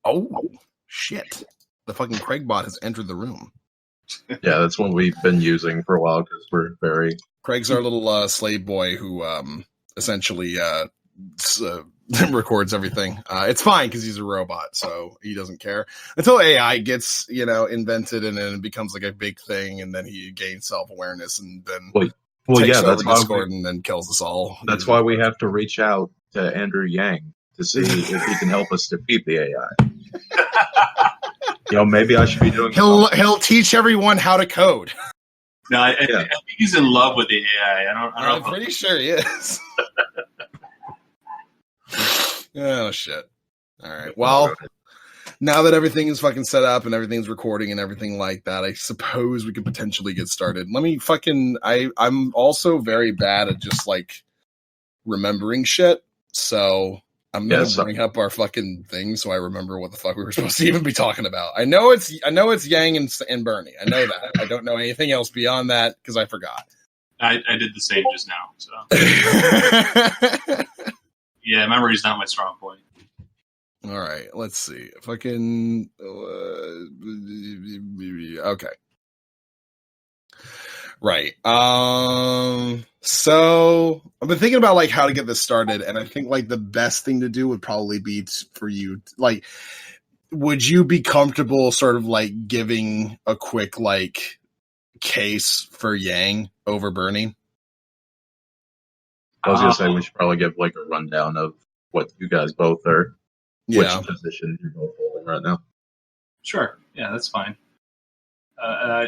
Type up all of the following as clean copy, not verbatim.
Oh, shit. The fucking Craig bot has entered the room. Yeah, that's one we've been using for a while because we're very... Craig's our little slave boy who essentially records everything. It's fine because he's a robot, so he doesn't care. Until AI gets, invented and then it becomes like a big thing, and then he gains self-awareness and then takes over Discord and then kills us all. That's why we have to reach out to Andrew Yang to see if he can help us defeat the AI. Maybe I should be doing. He'll teach everyone how to code. No, I think he's in love with the AI. I'm pretty sure he is. Oh shit! All right. Well, now that everything is fucking set up and everything's recording and everything like that, I suppose we could potentially get started. Let me I'm also very bad at just like remembering shit, so I'm gonna bring up our fucking thing so I remember what the fuck we were supposed to even be talking about. I know it's Yang and Bernie. I know that. I don't know anything else beyond that because I forgot. I did the same just now. So yeah, memory's not my strong point. All right, let's see if I can. Okay. Right. So I've been thinking about like how to get this started, and I think like the best thing to do would probably be for you. Like, would you be comfortable sort of like giving a quick like case for Yang over Bernie? I was gonna say we should probably give like a rundown of what you guys both are, which position you're both holding right now. Sure. Yeah, that's fine.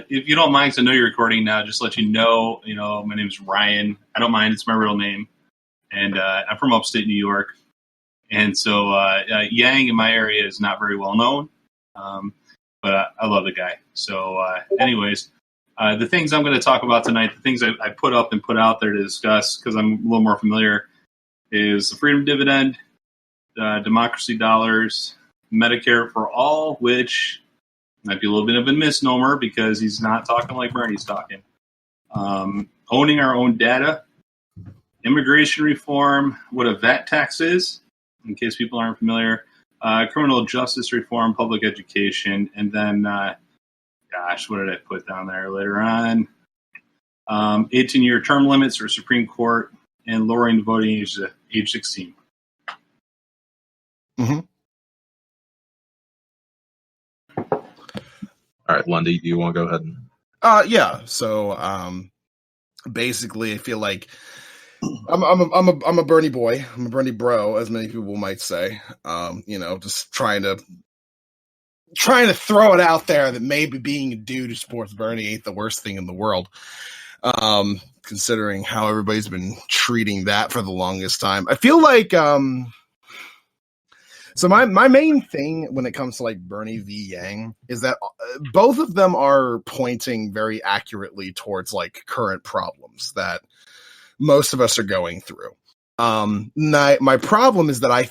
If you don't mind, because I know you're recording now, just let you know, my name is Ryan. I don't mind. It's my real name. And I'm from upstate New York. And so Yang in my area is not very well known. But I love the guy. So anyways, the things I'm going to talk about tonight, the things I put up and put out there to discuss, because I'm a little more familiar, is the Freedom Dividend, Democracy Dollars, Medicare for All, which might be a little bit of a misnomer because he's not talking like Bernie's talking. Owning our own data, immigration reform, what a VAT tax is, in case people aren't familiar, criminal justice reform, public education, and then, what did I put down there later on? 18-year term limits for Supreme Court and lowering the voting age to age 16. Mm-hmm. All right, Lundy, do you want to go ahead? Yeah. So, basically, I feel like I'm a Bernie boy. I'm a Bernie bro, as many people might say. Just trying to throw it out there that maybe being a dude who supports Bernie ain't the worst thing in the world. Considering how everybody's been treating that for the longest time, I feel like so my main thing when it comes to like Bernie v. Yang is that both of them are pointing very accurately towards like current problems that most of us are going through. My problem is that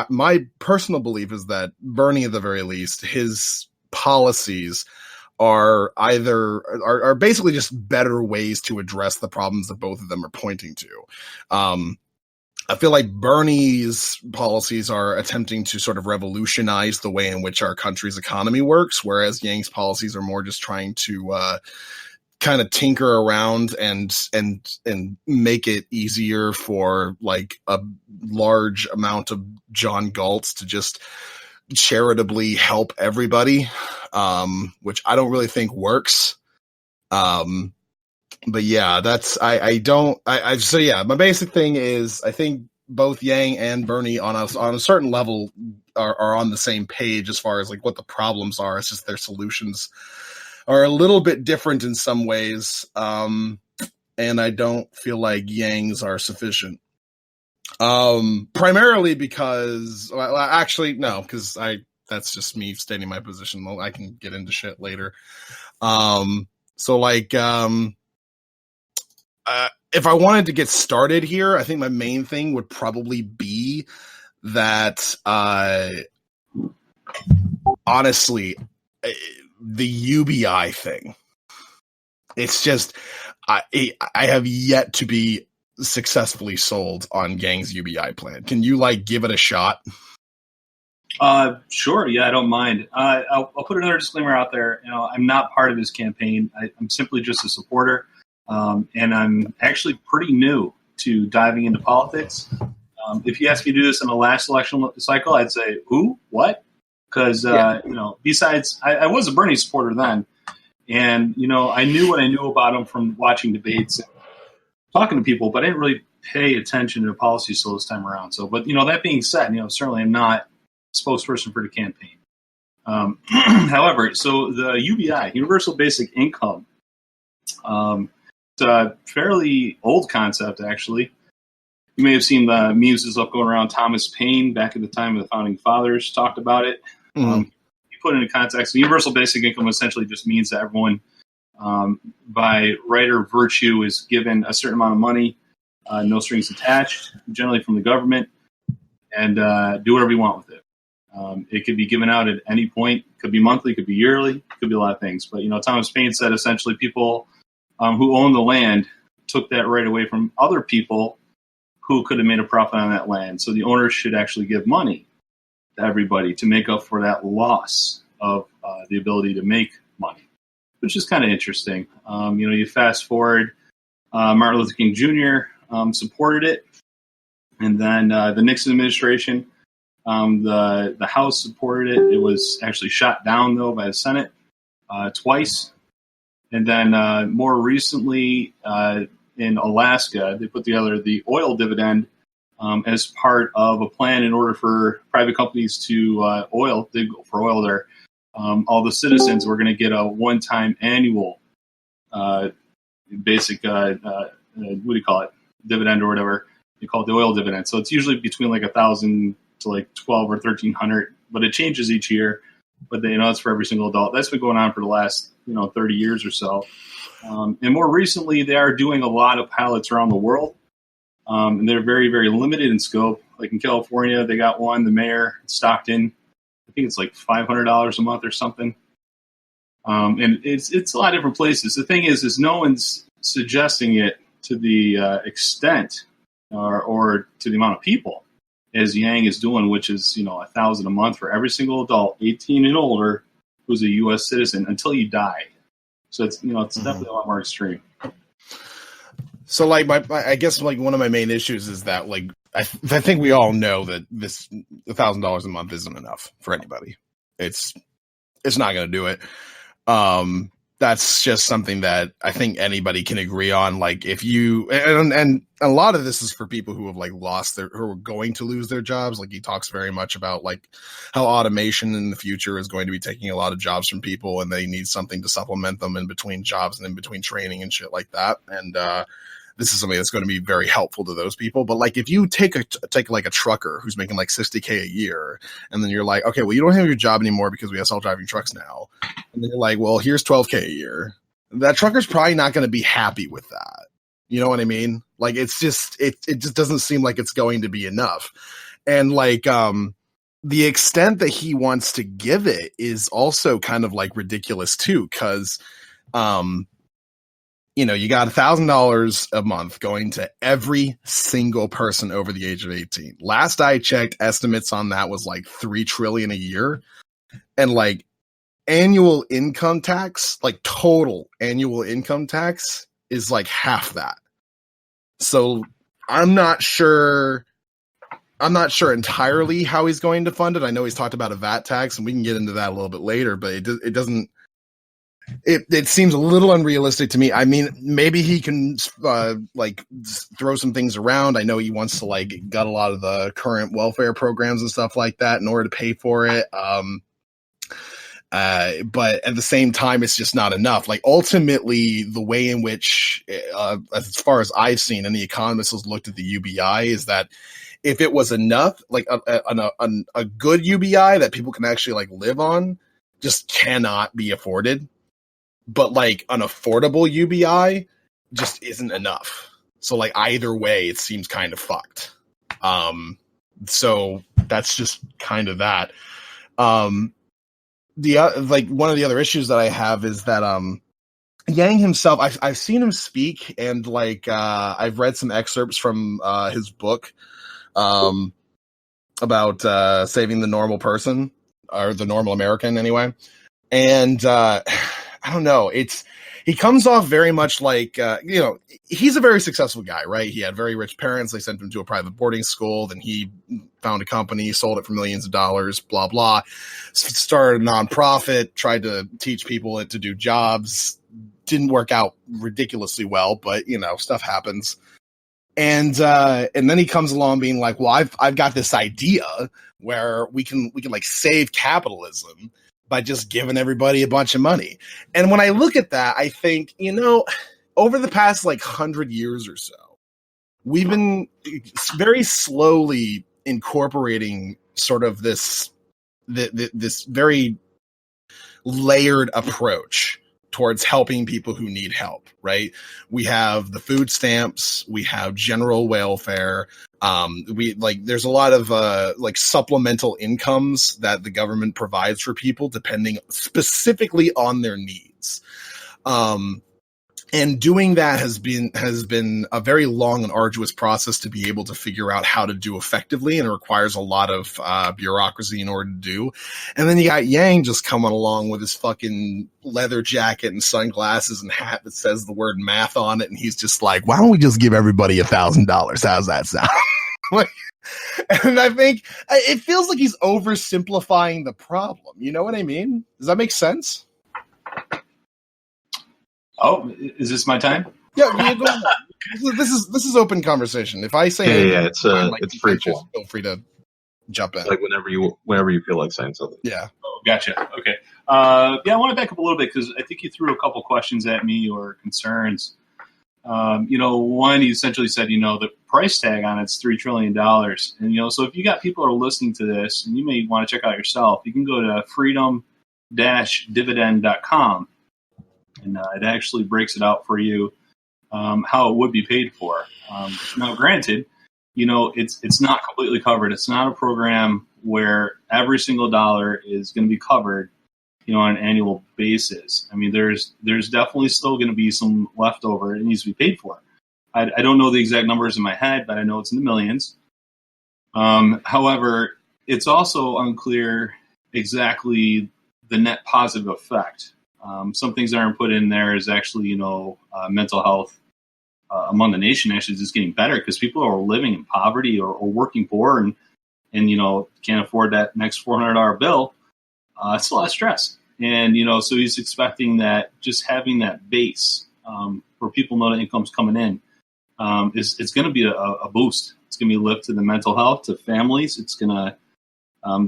my personal belief is that Bernie, at the very least, his policies are basically just better ways to address the problems that both of them are pointing to. I feel like Bernie's policies are attempting to sort of revolutionize the way in which our country's economy works, whereas Yang's policies are more just trying to kind of tinker around and make it easier for like a large amount of John Galts to just charitably help everybody, which I don't really think works. But yeah, my basic thing is I think both Yang and Bernie on a certain level are on the same page as far as like what the problems are. It's just their solutions are a little bit different in some ways. And I don't feel like Yang's are sufficient. Primarily because, because that's just me stating my position. I can get into shit later. If I wanted to get started here, I think my main thing would probably be that, honestly, the UBI thing. It's just, I have yet to be successfully sold on Yang's UBI plan. Can you give it a shot? Sure. Yeah, I don't mind. I'll put another disclaimer out there. I'm not part of this campaign. I'm simply just a supporter, and I'm actually pretty new to diving into politics. If you asked me to do this in the last election cycle, I'd say, "Who? What?" Because besides, I was a Bernie supporter then, and I knew what I knew about him from watching debates and talking to people, but I didn't really pay attention to policy so this time around. So, but that being said, certainly I'm not spokesperson for the campaign. However, so the UBI, Universal Basic Income, it's a fairly old concept, actually. You may have seen the memes and stuff going around. Thomas Paine, back at the time of the Founding Fathers, talked about it. You put it into context. The Universal Basic Income essentially just means that everyone, by right or virtue, is given a certain amount of money, no strings attached, generally from the government, and do whatever you want with it. It could be given out at any point. It could be monthly, it could be yearly, it could be a lot of things. But, Thomas Paine said essentially people who own the land took that right away from other people who could have made a profit on that land. So the owners should actually give money to everybody to make up for that loss of the ability to make money, which is kind of interesting. You fast forward, Martin Luther King Jr. Supported it. And then the Nixon administration, the House supported it. It was actually shot down, though, by the Senate twice. And then more recently in Alaska, they put together the oil dividend as part of a plan in order for private companies to dig for oil there. All the citizens were going to get a one-time annual basic, what do you call it, dividend or whatever. You call it the oil dividend. So it's usually between like $1,000 to like $1,200 or $1,300, but it changes each year. But it's for every single adult. That's been going on for the last 30 years or so. And more recently, they are doing a lot of pilots around the world, and they're very, very limited in scope. Like in California, they got one. The mayor, Stockton, I think it's like $500 a month or something. And it's a lot of different places. The thing is no one's suggesting it to the extent or to the amount of people as Yang is doing, which is $1,000 a month for every single adult 18 and older who's a U.S. citizen until you die. So it's it's definitely a lot more extreme. So like I guess like one of my main issues is that like I think we all know that this $1,000 a month isn't enough for anybody. It's not going to do it. That's just something that I think anybody can agree on. Like if you, and a lot of this is for people who have like who are going to lose their jobs. Like he talks very much about like how automation in the future is going to be taking a lot of jobs from people and they need something to supplement them in between jobs and in between training and shit like that. And, this is something that's going to be very helpful to those people. But like, if you take like a trucker who's making like $60K a year, and then you're like, okay, well, you don't have your job anymore because we have self-driving trucks now. And then you're like, well, here's $12K a year. That trucker's probably not going to be happy with that. You know what I mean? Like, it's just, it just doesn't seem like it's going to be enough. And like, the extent that he wants to give it is also kind of like ridiculous too. 'Cause, you got $1,000 a month going to every single person over the age of 18. Last I checked, estimates on that was like $3 trillion a year. And like annual income tax, like total annual income tax is like half that. So I'm not sure entirely how he's going to fund it. I know he's talked about a VAT tax and we can get into that a little bit later, but it doesn't. It seems a little unrealistic to me. I mean, maybe he can like throw some things around. I know he wants to like gut a lot of the current welfare programs and stuff like that in order to pay for it. But at the same time, it's just not enough. Like ultimately, the way in which, as far as I've seen, and the economists has looked at the UBI, is that if it was enough, like a good UBI that people can actually like live on, just cannot be afforded. But like an affordable UBI just isn't enough. So like either way, it seems kind of fucked. So that's just kind of that. Like one of the other issues that I have is that Yang himself, I've seen him speak, and like I've read some excerpts from his book. about saving the normal person, or the normal American anyway. And I don't know, he comes off very much like, he's a very successful guy, right? He had very rich parents. They sent him to a private boarding school. Then he found a company, sold it for millions of dollars, blah, blah. Started a nonprofit, tried to teach people to do jobs. Didn't work out ridiculously well, but, stuff happens. And then he comes along being like, well, I've got this idea where we can like save capitalism by just giving everybody a bunch of money. And when I look at that, I think, over the past like 100 years or so, we've been very slowly incorporating sort of this very layered approach towards helping people who need help, right? We have the food stamps, we have general welfare, there's a lot of like supplemental incomes that the government provides for people depending specifically on their needs. And doing that has been a very long and arduous process to be able to figure out how to do effectively, and it requires a lot of bureaucracy in order to do. And then you got Yang just coming along with his fucking leather jacket and sunglasses and hat that says the word math on it, and he's just like, "Why don't we just give everybody $1,000? How's that sound?" And I think it feels like he's oversimplifying the problem. You know what I mean? Does that make sense? Oh, is this my time? Yeah, go ahead. This is open conversation. If I say it's free form. Feel free to jump in. Like whenever you feel like saying something. Yeah. Oh, gotcha. Okay. I want to back up a little bit because I think you threw a couple questions at me or concerns. One, you essentially said, the price tag on it's $3 trillion. And, so if you got people who are listening to this, and you may want to check out yourself, you can go to freedom-dividend.com. And it actually breaks it out for you how it would be paid for. Now, granted, it's not completely covered. It's not a program where every single dollar is going to be covered, on an annual basis. I mean, there's definitely still going to be some leftover. It needs to be paid for. I don't know the exact numbers in my head, but I know it's in the millions. However, it's also unclear exactly the net positive effect. Some things that aren't put in there is actually, mental health among the nation actually just getting better because people are living in poverty or working poor and can't afford that next $400 bill. It's a lot of stress. And, so he's expecting that just having that base where people know that income's coming in it's going to be a boost. It's going to be a lift to the mental health, to families. It's going to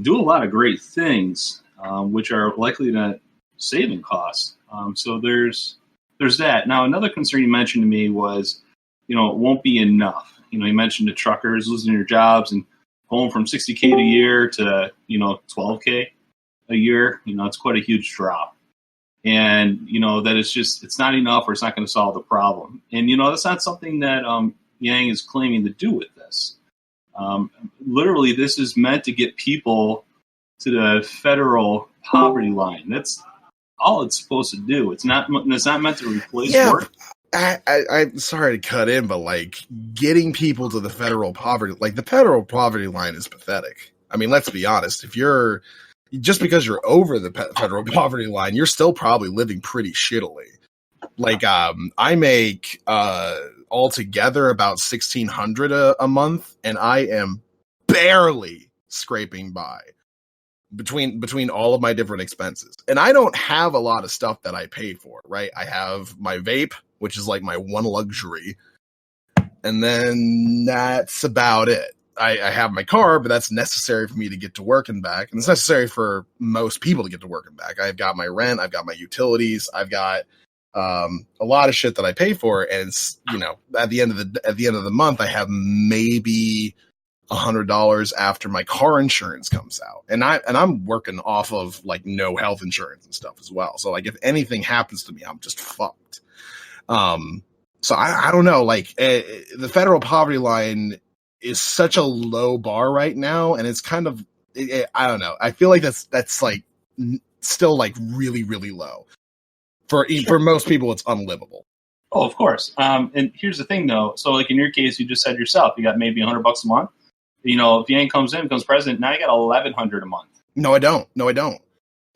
do a lot of great things, which are likely to saving costs. So there's that. Now, another concern you mentioned to me was, it won't be enough. You mentioned the truckers losing their jobs and going from $60K a year to, $12K a year. It's quite a huge drop. And, that it's not enough or it's not going to solve the problem. And, that's not something that Yang is claiming to do with this. Literally, this is meant to get people to the federal poverty line. That's all it's supposed to do. It's not meant to replace work. I'm sorry to cut in, but like getting people to the federal poverty line is pathetic. I mean, let's be honest. Just because you're over the federal poverty line, you're still probably living pretty shittily. Like, I make altogether about $1,600 a month, and I am barely scraping by between all of my different expenses. And I don't have a lot of stuff that I pay for, right? I have my vape, which is like my one luxury. And then that's about it. I have my car, but that's necessary for me to get to work and back. And it's necessary for most people to get to work and back. I've got my rent. I've got my utilities. I've got a lot of shit that I pay for. And it's, at the end of the month, I have maybe $100 after my car insurance comes out. And I'm working off of like no health insurance and stuff as well. So like if anything happens to me, I'm just fucked. So I don't know, like the federal poverty line is such a low bar right now. And it's kind of, I don't know. I feel like that's like still like really, really low for most people. It's unlivable. Oh, of course. And here's the thing though. So like in your case, you just said yourself, you got maybe $100 a month. if Yang comes in, becomes president, now you got $1,100 a month. No, I don't.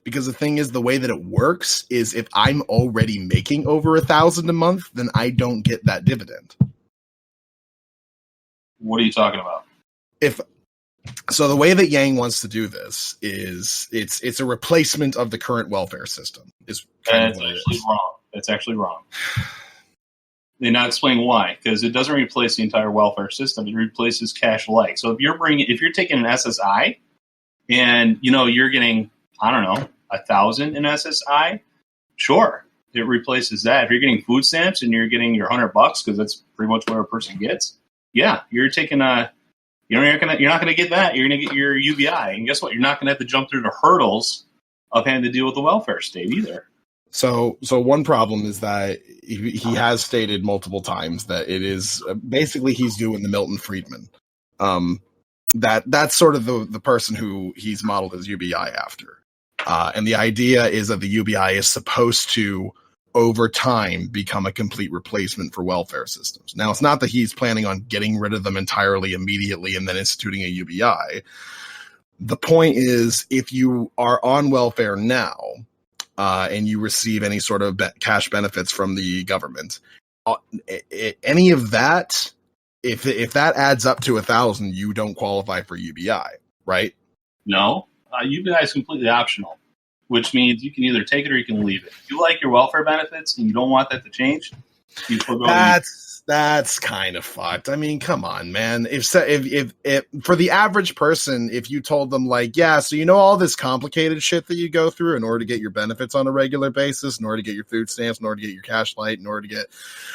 Because the thing is, the way that it works is if I'm already making over $1,000 a month, then I don't get that dividend. What are you talking about? So the way that Yang wants to do this is it's a replacement of the current welfare system. That's actually wrong. That's actually wrong. They not explain why, because it doesn't replace the entire welfare system. It replaces cash-like. So if you're taking an SSI, and you're getting, I don't know, 1,000 in SSI, sure, it replaces that. If you're getting food stamps and you're getting your $100 because that's pretty much what a person gets, yeah, you're taking you're not gonna get that. You're gonna get your UBI, and guess what? You're not gonna have to jump through the hurdles of having to deal with the welfare state either. So one problem is that he has stated multiple times that it is basically he's doing the Milton Friedman. That's sort of the person who he's modeled his UBI after. And the idea is that the UBI is supposed to, over time, become a complete replacement for welfare systems. Now, it's not that he's planning on getting rid of them entirely immediately and then instituting a UBI. The point is, if you are on welfare now, and you receive any sort of cash benefits from the government, any of that, if that adds up to 1,000, you don't qualify for UBI, right? No, UBI is completely optional, which means you can either take it or you can leave it. If you like your welfare benefits and you don't want that to change, you forgo That's kind of fucked. I mean, come on, man. If for the average person, if you told them like, yeah, so all this complicated shit that you go through in order to get your benefits on a regular basis, in order to get your food stamps, in order to get your cash light, in order to get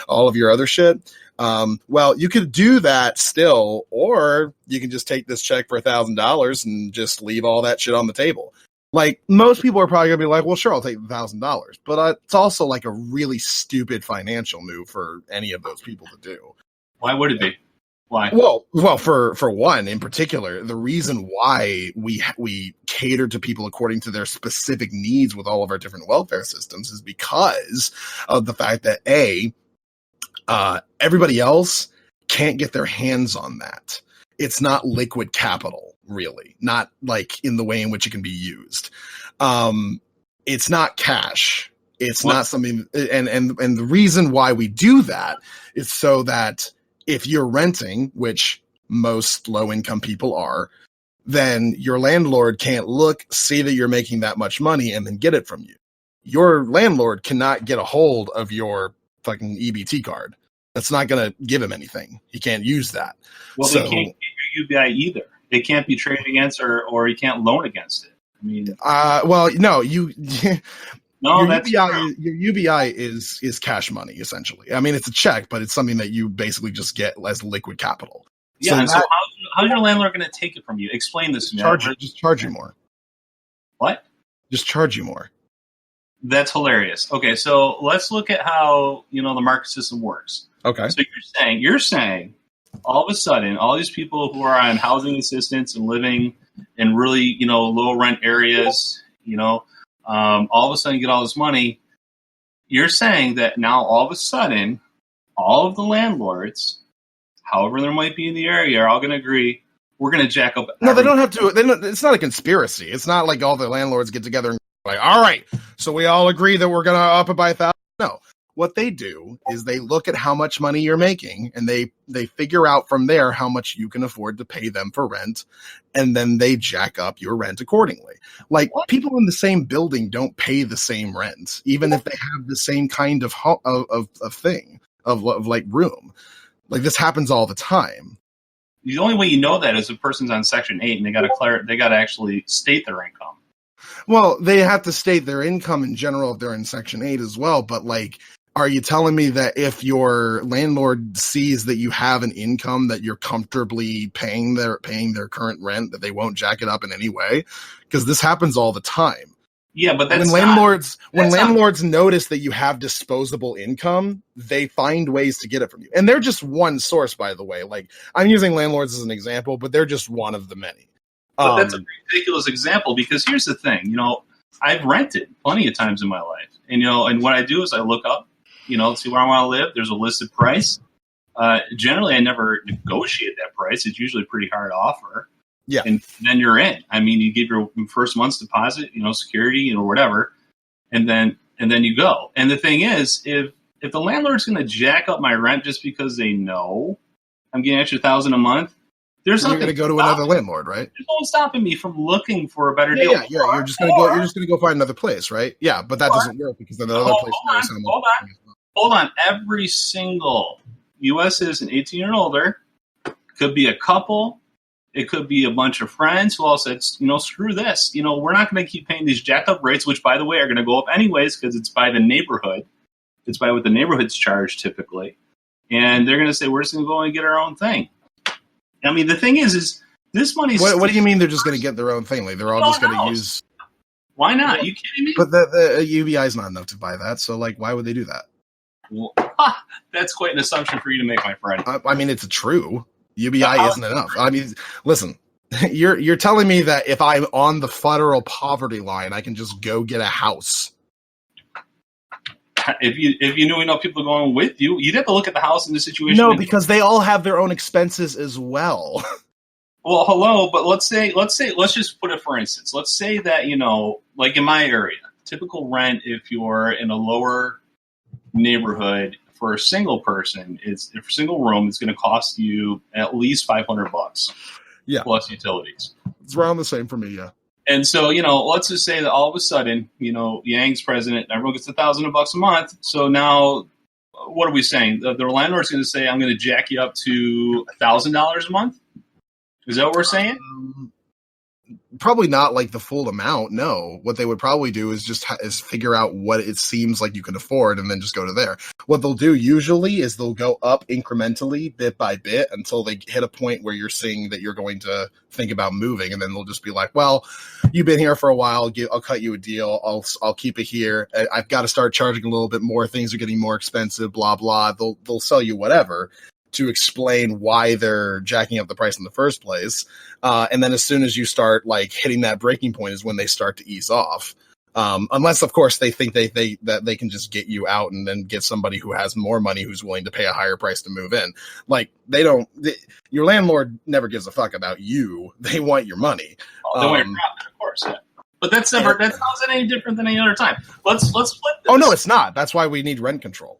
all of your other shit, well, you could do that still, or you can just take this check for $1,000 and just leave all that shit on the table. Like, most people are probably gonna be like, well, sure, I'll take $1,000, but it's also like a really stupid financial move for any of those people to do. Why would it be? Why? Well, for one in particular, the reason why we cater to people according to their specific needs with all of our different welfare systems is because of the fact that everybody else can't get their hands on that. It's not liquid capital, really, not like in the way in which it can be used. It's not cash. It's not something, and the reason why we do that is so that if you're renting, which most low income people are, then your landlord can't see that you're making that much money and then get it from you. Your landlord cannot get a hold of your fucking EBT card. That's not going to give him anything. He can't use that. Well, they can't get your UBI either. It can't be traded against or you can't loan against it. I mean, well, no, you. No, your that's UBI, true. your UBI is cash money, essentially. I mean, it's a check, but it's something that you basically just get as liquid capital. Yeah, so how's your landlord going to take it from you? Explain this to me. Just charge you more. What? Just charge you more. That's hilarious. Okay, so let's look at how the market system works. Okay. So you're saying all of a sudden, all these people who are on housing assistance and living in really low rent areas, all of a sudden get all this money. You're saying that now all of a sudden, all of the landlords, however there might be in the area, are all going to agree we're going to jack up. No, they don't have to. It's not a conspiracy. It's not like all the landlords get together and like, all right, so we all agree that we're going to up it by 1,000. No. What they do is they look at how much money you're making and they figure out from there how much you can afford to pay them for rent, and then they jack up your rent accordingly. Like, people in the same building don't pay the same rent, even if they have the same kind of thing of like room. Like, this happens all the time. The only way you know that is if a person's on Section 8 and they got to actually state their income. Well, they have to state their income in general if they're in Section 8 as well, but like, are you telling me that if your landlord sees that you have an income that you're comfortably paying their current rent, that they won't jack it up in any way? Because this happens all the time. Yeah, but that's when landlords notice that you have disposable income, they find ways to get it from you. And they're just one source, by the way. Like, I'm using landlords as an example, but they're just one of the many. But that's a ridiculous example, because here's the thing. I've rented plenty of times in my life, and what I do is I look up, see where I want to live. There's a listed price. Generally, I never negotiate that price. It's usually a pretty hard offer. Yeah. And then you're in. I mean, you give your first month's deposit, security, whatever, and then you go. And the thing is, if the landlord's going to jack up my rent just because they know I'm getting an extra $1,000 a month, there's You're nothing going to go to another landlord, right? There's no stopping me from looking for a better deal. Yeah. You're just going to go. You're just going to go find another place, right? Yeah, but that doesn't work because then the other place knows how much. Hold on. Every single U.S. citizen, 18 and older, could be a couple. It could be a bunch of friends who all said, screw this. We're not going to keep paying these jacked up rates, which, by the way, are going to go up anyways because it's by the neighborhood. It's by what the neighborhood's charged typically. And they're going to say, we're just going to go and get our own thing. I mean, the thing is this money's... What do you mean they're just going to get their own thing? Like, they're all just going to use... Why not? Are you kidding me? But the UBI is not enough to buy that, so, why would they do that? Well, that's quite an assumption for you to make, my friend. I mean, it's true. UBI isn't enough. I mean, listen, you're telling me that if I'm on the federal poverty line, I can just go get a house. If you knew enough people going with you, you'd have to look at the house in the situation. No, because they all have their own expenses as well. Well, hello, but let's just put it for instance. Let's say that, like in my area, typical rent if you're in a lower neighborhood for a single person, for a single room, it's going to cost you at least $500. Yeah, plus utilities. It's around the same for me. Yeah. And so, let's just say that all of a sudden, Yang's president, everyone gets $1,000 a month. So now, what are we saying? The landlord's going to say, I'm going to jack you up to $1,000 a month. Is that what we're saying? Probably not like the full amount. No, what they would probably do is just is figure out what it seems like you can afford and then just go to there. What they'll do usually is they'll go up incrementally bit by bit until they hit a point where you're seeing that you're going to think about moving. And then they'll just be like, well, you've been here for a while. I'll cut you a deal. I'll keep it here. I've got to start charging a little bit more. Things are getting more expensive, blah, blah. They'll sell you whatever to explain why they're jacking up the price in the first place. And then as soon as you start hitting that breaking point is when they start to ease off. Unless of course they think that they can just get you out and then get somebody who has more money who's willing to pay a higher price to move in. Your landlord never gives a fuck about you. They want your money. They want your profit, of course. Yeah. But that's not any different than any other time. Let's flip this. Oh no, it's not. That's why we need rent control.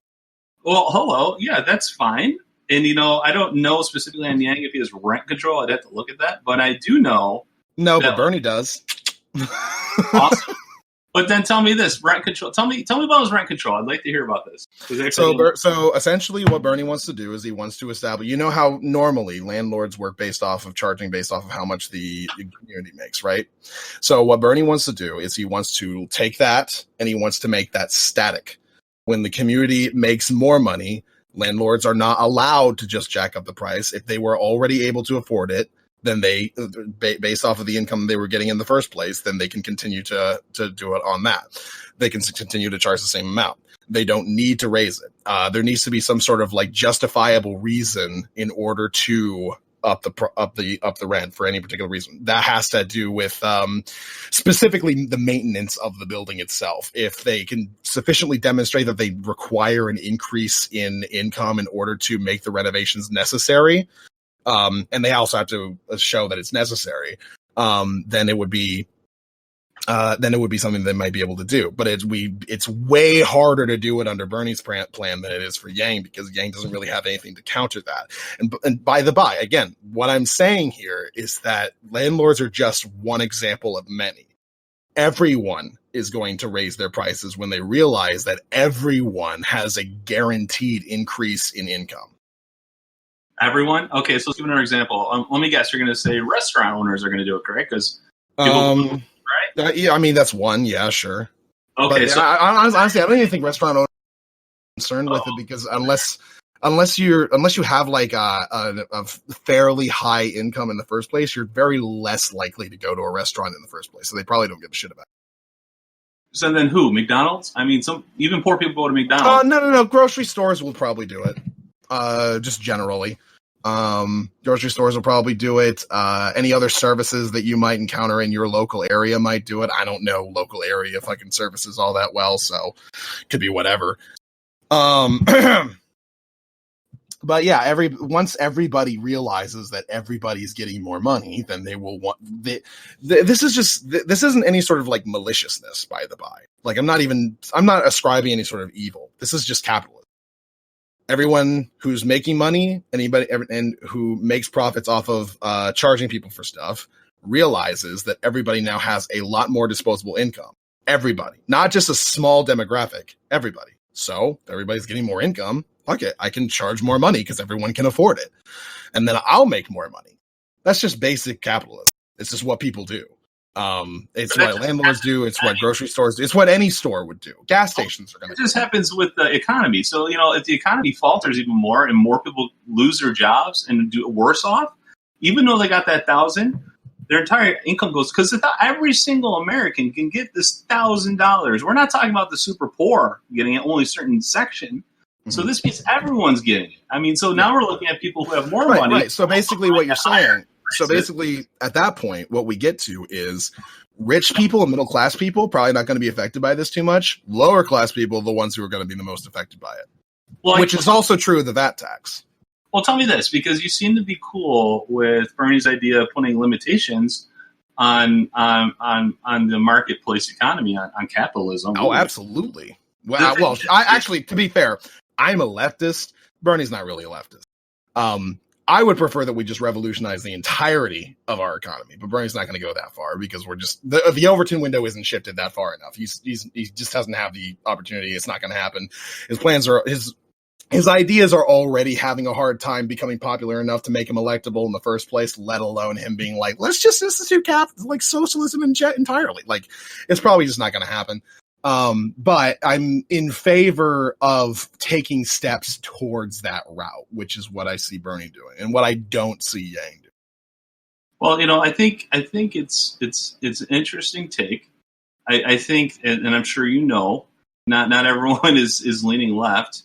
Well, hello. Yeah, that's fine. And, I don't know specifically on Yang if he has rent control. I'd have to look at that. But I do know. No, but Bernie does. Awesome. But then tell me this, rent control. Tell me about his rent control. I'd like to hear about this. So essentially what Bernie wants to do is he wants to establish, how normally landlords work based off of how much the community makes, right? So what Bernie wants to do is he wants to take that and he wants to make that static. When the community makes more money, landlords are not allowed to just jack up the price. If they were already able to afford it, then they, based off of the income they were getting in the first place, then they can continue to do it on that. They can continue to charge the same amount. They don't need to raise it. There needs to be some sort of justifiable reason in order to up the rent for any particular reason. That has to do with specifically the maintenance of the building itself. If they can sufficiently demonstrate that they require an increase in income in order to make the renovations necessary, and they also have to show that it's necessary, then it would be something they might be able to do. But it's way harder to do it under Bernie's plan than it is for Yang, because Yang doesn't really have anything to counter that. And by the by, again, what I'm saying here is that landlords are just one example of many. Everyone is going to raise their prices when they realize that everyone has a guaranteed increase in income. Everyone? Okay, so let's give another example. Let me guess, you're going to say restaurant owners are going to do it, correct? Because right? Yeah, I mean, that's one. Yeah, sure. Okay, but so honestly, I don't even think restaurant owners are concerned with it, because unless you have a fairly high income in the first place, you're very less likely to go to a restaurant in the first place. So they probably don't give a shit about it. So then who? McDonald's? I mean, even poor people go to McDonald's. No. Grocery stores will probably do it. Just generally. Grocery stores will probably do it. Any other services that you might encounter in your local area might do it. I don't know local area fucking services all that well, so could be whatever. But But yeah, once everybody realizes that everybody's getting more money, then they will want. This isn't any sort of like maliciousness, by the by. Like I'm not ascribing any sort of evil. This is just capitalism. Everyone who's making money, and who makes profits off of charging people for stuff, realizes that everybody now has a lot more disposable income. Everybody, not just a small demographic. Everybody. So everybody's getting more income. Okay, I can charge more money because everyone can afford it. And then I'll make more money. That's just basic capitalism. It's just what people do. It's what landlords do. It's what grocery stores do. It's what any store would do. Gas stations are going to do. It just happens with the economy. So, if the economy falters even more and more people lose their jobs and do worse off, even though they got that 1,000, their entire income goes, because every single American can get this $1,000. We're not talking about the super poor getting it, only a certain section. So this means everyone's getting it. I mean, so now we're looking at people who have more money. Right. So basically what you're saying, at that point, what we get to is rich people and middle class people probably not going to be affected by this too much. Lower class people, the ones who are going to be the most affected by it. Well, which is also true of the VAT tax. Well, tell me this, because you seem to be cool with Bernie's idea of putting limitations on the marketplace economy, on capitalism. Oh, absolutely. Well, I actually, to be fair, I'm a leftist. Bernie's not really a leftist. I would prefer that we just revolutionize the entirety of our economy, but Bernie's not going to go that far because we're just the Overton window isn't shifted that far enough. He just doesn't have the opportunity. It's not going to happen. His plans are his ideas are already having a hard time becoming popular enough to make him electable in the first place, let alone him being like, let's just institute socialism entirely. Like, it's probably just not going to happen. But I'm in favor of taking steps towards that route, which is what I see Bernie doing and what I don't see Yang doing. Well, I think it's an interesting take. I think, and I'm sure not everyone is leaning left.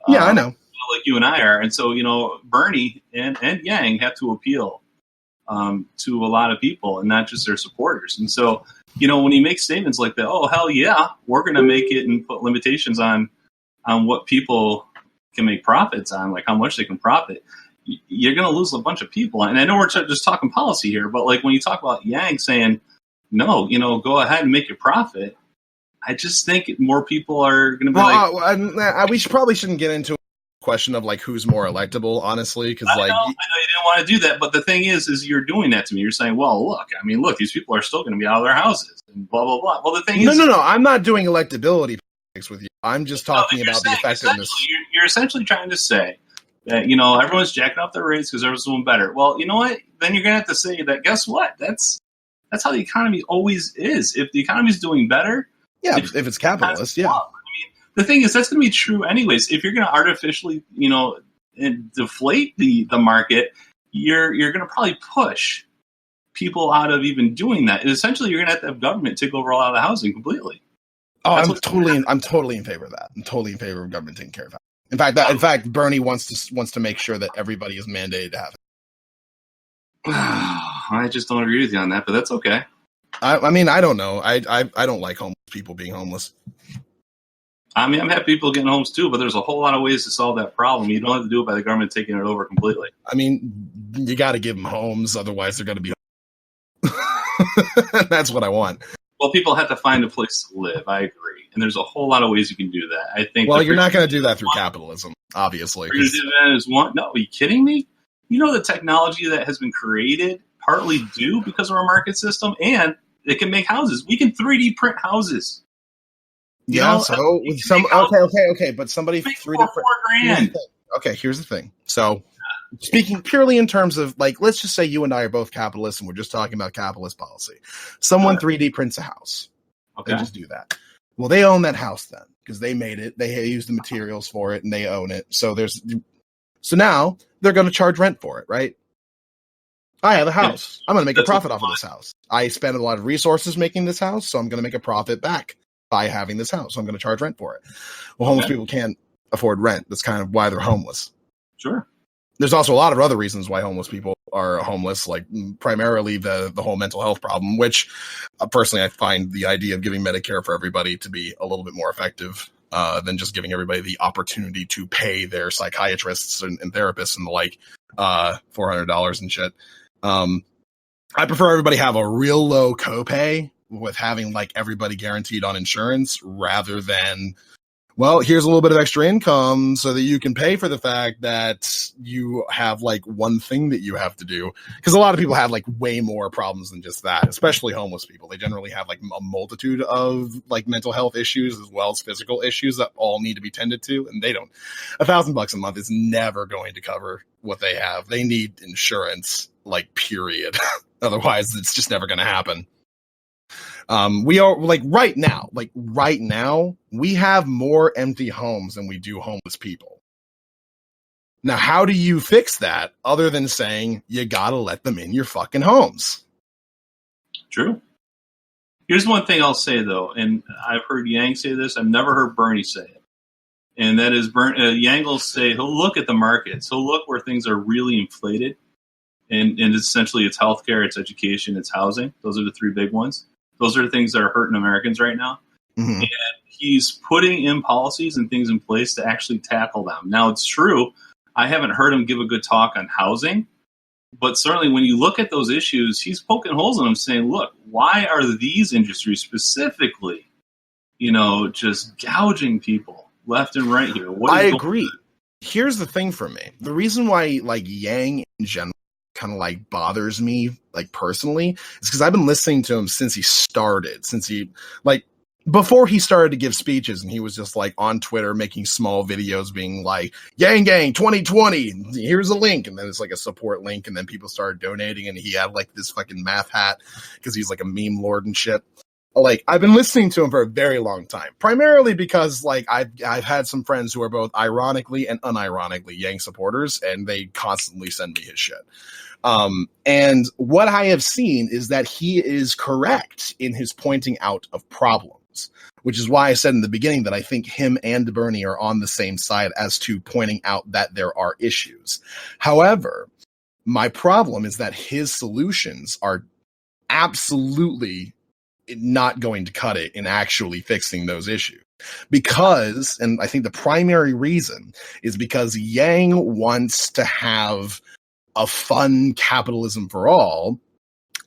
Yeah, I know. Like you and I are. And so, Bernie and Yang have to appeal to a lot of people and not just their supporters. And so, when he makes statements like that, oh, hell yeah, we're going to make it and put limitations on what people can make profits on, like how much they can profit, you're going to lose a bunch of people. And I know we're just talking policy here, but like when you talk about Yang saying, no, go ahead and make your profit, I just think more people are going to be we probably shouldn't get into a question of like who's more electable, honestly, because I know you didn't want to do that, but the thing is you're doing that to me. You're saying, well, look, these people are still going to be out of their houses and blah blah blah. Well, the thing is, no, I'm not doing electability politics with you. I'm just talking about the effectiveness. You're essentially trying to say that everyone's jacking up their rates because everyone's doing better. Well, you know what? Then you're going to have to say that. Guess what? That's how the economy always is. If the economy is doing better. Yeah, if it's capitalist, yeah. The thing is, that's going to be true anyways. If you're going to artificially, deflate the market, you're going to probably push people out of even doing that. And essentially, you're going to have government take over a lot of the housing completely. Oh, I'm totally in favor of that. I'm totally in favor of government taking care of that. In fact, Bernie wants to make sure that everybody is mandated to have it. I just don't agree with you on that, but that's okay. I don't know. I don't like homeless people being homeless. I'm happy people getting homes too, but there's a whole lot of ways to solve that problem. You don't have to do it by the government taking it over completely. You got to give them homes, otherwise they're going to be. That's what I want. Well, people have to find a place to live. I agree, and there's a whole lot of ways you can do that. I think. Well, you're not going to do that through capitalism, obviously. No, are you kidding me? The technology that has been created partly due because of our market system, and it can make houses. We can 3D print houses. Yeah, so with some okay, but somebody 3D print. Okay, here's the thing. So, speaking purely in terms of like, let's just say you and I are both capitalists, and we're just talking about capitalist policy. Someone 3D prints a house. Okay, they just do that. Well, they own that house then because they made it. They use the materials for it, and they own it. So now they're going to charge rent for it, right? I have a house. I'm going to make a profit off of this house. I spent a lot of resources making this house, so I'm going to make a profit back by having this house. So I'm going to charge rent for it. Well, homeless people can't afford rent. That's kind of why they're homeless. Sure. There's also a lot of other reasons why homeless people are homeless, like primarily the whole mental health problem, which personally I find the idea of giving Medicare for everybody to be a little bit more effective than just giving everybody the opportunity to pay their psychiatrists and therapists and the like $400 and shit. I prefer everybody have a real low copay with having like everybody guaranteed on insurance rather than, well, here's a little bit of extra income so that you can pay for the fact that you have like one thing that you have to do. Because a lot of people have like way more problems than just that, especially homeless people. They generally have like a multitude of like mental health issues as well as physical issues that all need to be tended to. And they don't, $1,000 a month is never going to cover what they have. They need insurance, like, period. Otherwise, it's just never going to happen. We are right now, we have more empty homes than we do homeless people. Now, how do you fix that other than saying you gotta let them in your fucking homes? True. Here's one thing I'll say though, and I've heard Yang say this, I've never heard Bernie say it. And that is Yang will say he'll look at the markets, he'll look where things are really inflated. And essentially it's healthcare, it's education, it's housing. Those are the three big ones. Those are the things that are hurting Americans right now. Mm-hmm. And he's putting in policies and things in place to actually tackle them. Now, it's true, I haven't heard him give a good talk on housing, but certainly when you look at those issues, he's poking holes in them saying, look, why are these industries specifically, just gouging people left and right here? I agree. Here's the thing for me. The reason why like Yang in general kind of like bothers me like personally is because I've been listening to him since before he started to give speeches, and he was just like on Twitter making small videos being like, Yang Gang 2020, here's a link, and then it's like a support link, and then people started donating, and he had like this fucking math hat because he's like a meme lord and shit. Like, I've been listening to him for a very long time, primarily because like I've had some friends who are both ironically and unironically Yang supporters, and they constantly send me his shit. And what I have seen is that he is correct in his pointing out of problems, which is why I said in the beginning that I think him and Bernie are on the same side as to pointing out that there are issues. However, my problem is that his solutions are absolutely not going to cut it in actually fixing those issues. Because, and I think the primary reason is because Yang wants to have a fun capitalism for all,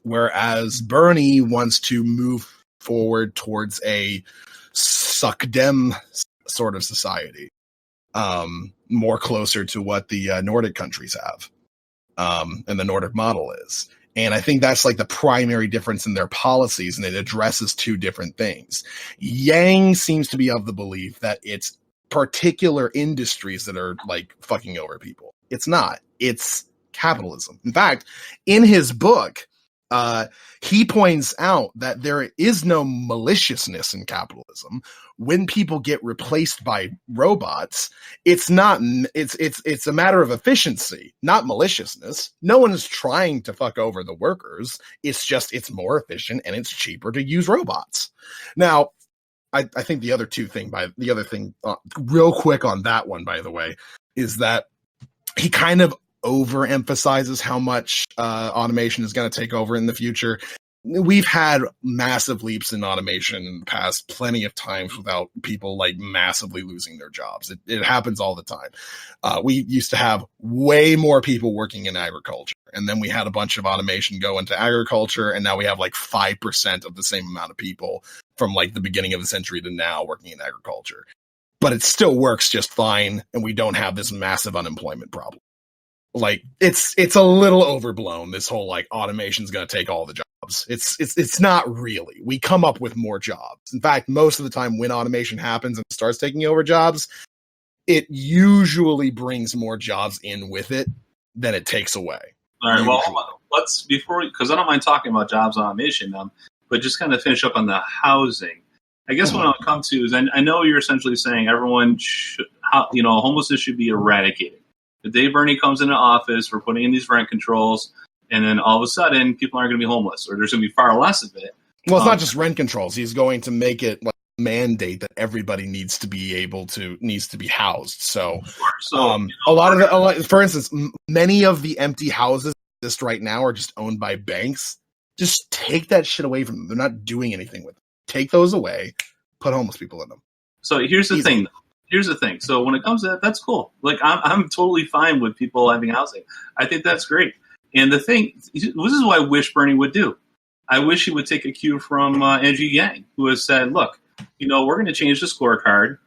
whereas Bernie wants to move forward towards a suck dem sort of society, more closer to what the Nordic countries have, and the Nordic model is. And I think that's like the primary difference in their policies, and it addresses two different things. Yang seems to be of the belief that it's particular industries that are like fucking over people. It's not. It's capitalism. In fact, in his book, he points out that there is no maliciousness in capitalism. When people get replaced by robots, it's a matter of efficiency, not maliciousness. No one is trying to fuck over the workers. It's more efficient and it's cheaper to use robots. Now, I think the other thing, real quick on that one, by the way, is that he kind of overemphasizes how much automation is going to take over in the future. We've had massive leaps in automation in the past plenty of times without people like massively losing their jobs. It happens all the time. We used to have way more people working in agriculture, and then we had a bunch of automation go into agriculture, and now we have like 5% of the same amount of people from like the beginning of the century to now working in agriculture. But it still works just fine, and we don't have this massive unemployment problem. Like, it's a little overblown, this whole like automation's going to take all the jobs. It's not really. We come up with more jobs. In fact, most of the time when automation happens and starts taking over jobs, it usually brings more jobs in with it than it takes away. All right. Usually. Well, because I don't mind talking about jobs automation, but just kind of finish up on the housing. I guess what I'll come to is I know you're essentially saying everyone should, homelessness should be eradicated. The day Bernie comes into office, we're putting in these rent controls, and then all of a sudden, people aren't going to be homeless, or there's going to be far less of it. Well, it's not just rent controls. He's going to make it like a mandate that everybody needs to be housed. So, for instance, many of the empty houses exist right now are just owned by banks. Just take that shit away from them. They're not doing anything with it. Take those away. Put homeless people in them. So here's the thing. Here's the thing. So when it comes to that, that's cool. Like I'm totally fine with people having housing. I think that's great. And the thing, this is what I wish Bernie would do. I wish he would take a cue from Andrew Yang, who has said, look, we're going to change the scorecard.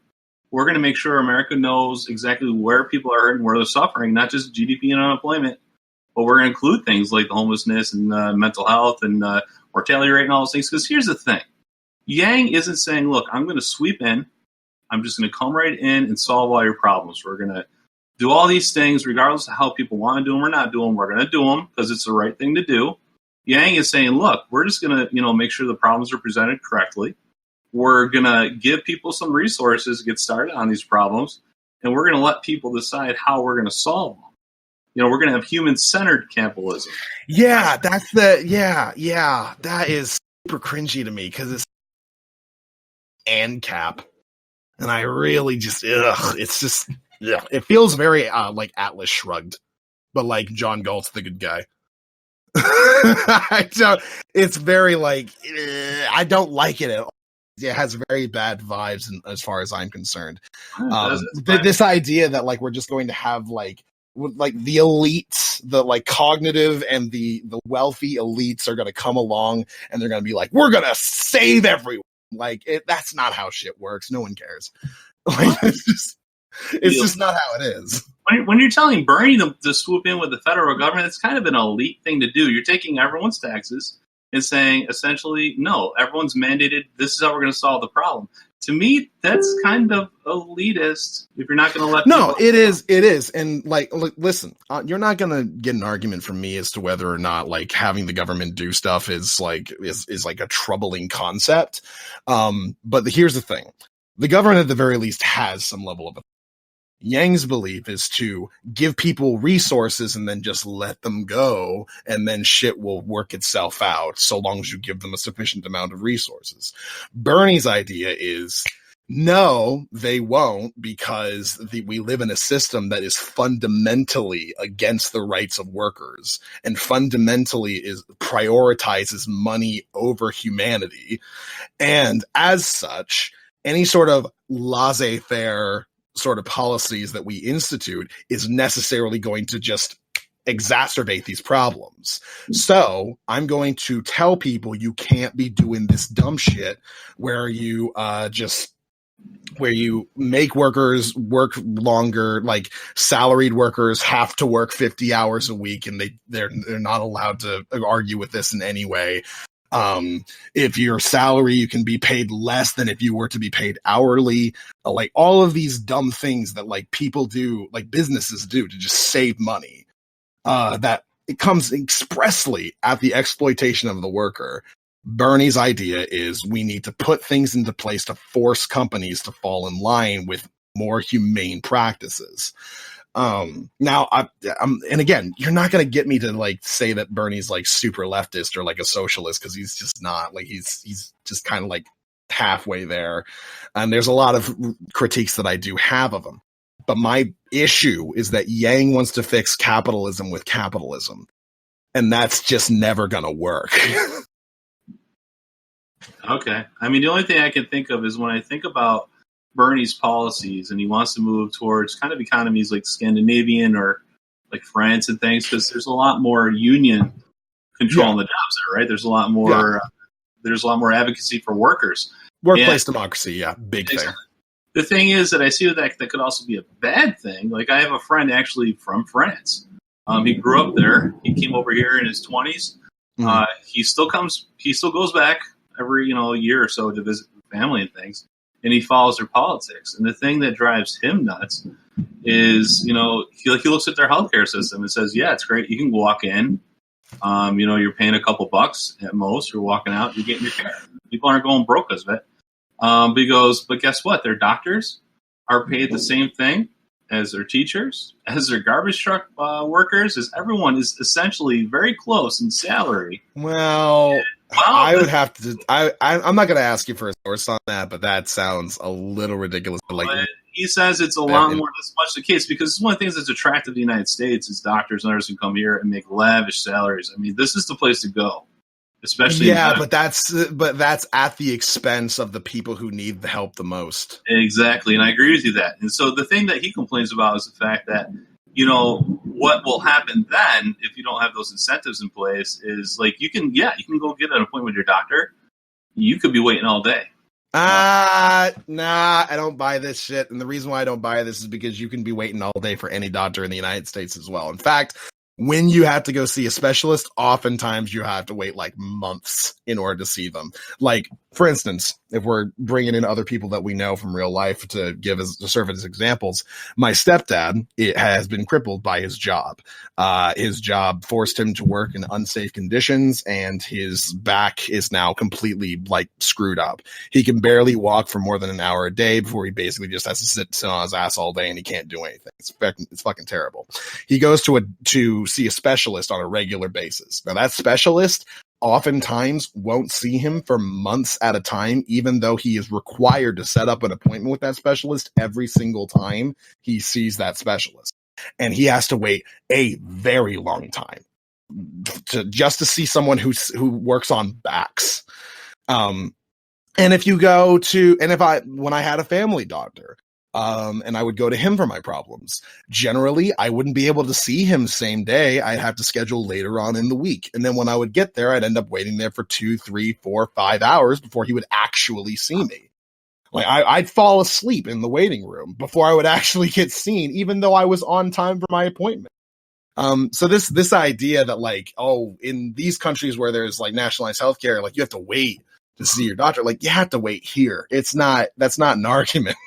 We're going to make sure America knows exactly where people are hurting, where they're suffering, not just GDP and unemployment, but we're going to include things like homelessness and mental health and mortality rate and all those things. Because here's the thing. Yang isn't saying, look, I'm going to sweep in. I'm just going to come right in and solve all your problems. We're going to do all these things regardless of how people want to do them or not do them. We're going to do them because it's the right thing to do. Yang is saying, look, we're just going to make sure the problems are presented correctly. We're going to give people some resources to get started on these problems, and we're going to let people decide how we're going to solve them. We're going to have human-centered capitalism. Yeah, that is super cringy to me because it's ANCAP. And I really just, it's just, it feels very like Atlas Shrugged, but like John Galt's the good guy. It's very like, I don't like it at all. It has very bad vibes as far as I'm concerned. This idea that like we're just going to have like the elites, the like cognitive and the wealthy elites are going to come along and they're going to be like, we're going to save everyone. Like that's not how shit works. No one cares. Like it's just not how it is. When you're telling Bernie to swoop in with the federal government, it's kind of an elite thing to do. You're taking everyone's taxes and saying essentially, no, everyone's mandated. This is how we're going to solve the problem. To me, that's kind of elitist. If you're not going to let it is, and like, listen, you're not going to get an argument from me as to whether or not like having the government do stuff is like a troubling concept. But here's the thing: the government, at the very least, has some level of. Yang's belief is to give people resources and then just let them go, and then shit will work itself out so long as you give them a sufficient amount of resources. Bernie's idea is, no, they won't, because we live in a system that is fundamentally against the rights of workers and fundamentally prioritizes money over humanity. And as such, any sort of laissez-faire sort of policies that we institute is necessarily going to just exacerbate these problems. So I'm going to tell people you can't be doing this dumb shit where you make workers work longer, like salaried workers have to work 50 hours a week and they're not allowed to argue with this in any way. If your salary, you can be paid less than if you were to be paid hourly, like all of these dumb things that like people do, like businesses do to just save money, that it comes expressly at the exploitation of the worker. Bernie's idea is we need to put things into place to force companies to fall in line with more humane practices. Now and again, you're not going to get me to like say that Bernie's like super leftist or like a socialist, because he's just not. Like he's just kind of like halfway there. And there's a lot of critiques that I do have of him. But my issue is that Yang wants to fix capitalism with capitalism. And that's just never going to work. Okay. I mean, the only thing I can think of is when I think about Bernie's policies and he wants to move towards kind of economies like Scandinavian or like France and things, because there's a lot more union control in the jobs there, right? There's a lot more advocacy for workers. Workplace democracy, big thing. The thing is that I see that could also be a bad thing. Like I have a friend actually from France. He grew up there. He came over here in his 20s. Mm-hmm. He still goes back every year or so to visit family and things, and he follows their politics. And the thing that drives him nuts is he looks at their healthcare system and says, yeah, it's great, you can walk in, you're paying a couple bucks at most, you're walking out, you're getting your care. People aren't going broke because of it. But he goes, but guess what, their doctors are paid the same thing as their teachers, as their garbage truck workers, as everyone is essentially very close in salary. Well, I would have to. I'm not going to ask you for a source on that, but that sounds a little ridiculous. Like he says, it's a lot more than much the case, because it's one of the things that's attractive to the United States is doctors and nurses who come here and make lavish salaries. I mean, this is the place to go especially. Yeah, but that's at the expense of the people who need the help the most. Exactly, and I agree with you that. And so the thing that he complains about is the fact that, what will happen then if you don't have those incentives in place is like you can go get an appointment with your doctor. You could be waiting all day. Nah, I don't buy this shit. And the reason why I don't buy this is because you can be waiting all day for any doctor in the United States as well. In fact, when you have to go see a specialist, oftentimes you have to wait like months in order to see them. Like, for instance, if we're bringing in other people that we know from real life to serve as examples, my stepdad has been crippled by his job. His job forced him to work in unsafe conditions, and his back is now completely like screwed up. He can barely walk for more than an hour a day before he basically just has to sit on his ass all day, and he can't do anything. It's fucking terrible. He goes to see a specialist on a regular basis. Now that specialist oftentimes won't see him for months at a time, even though he is required to set up an appointment with that specialist every single time he sees that specialist. And he has to wait a very long time just to see someone who works on backs. And if you go to, when I had a family doctor, and I would go to him for my problems. Generally, I wouldn't be able to see him same day. I'd have to schedule later on in the week. And then when I would get there, I'd end up waiting there for 2, 3, 4, 5 hours before he would actually see me. Like I'd fall asleep in the waiting room before I would actually get seen, even though I was on time for my appointment. So this idea that like, in these countries where there's like nationalized healthcare, like you have to wait to see your doctor, like you have to wait here. That's not an argument.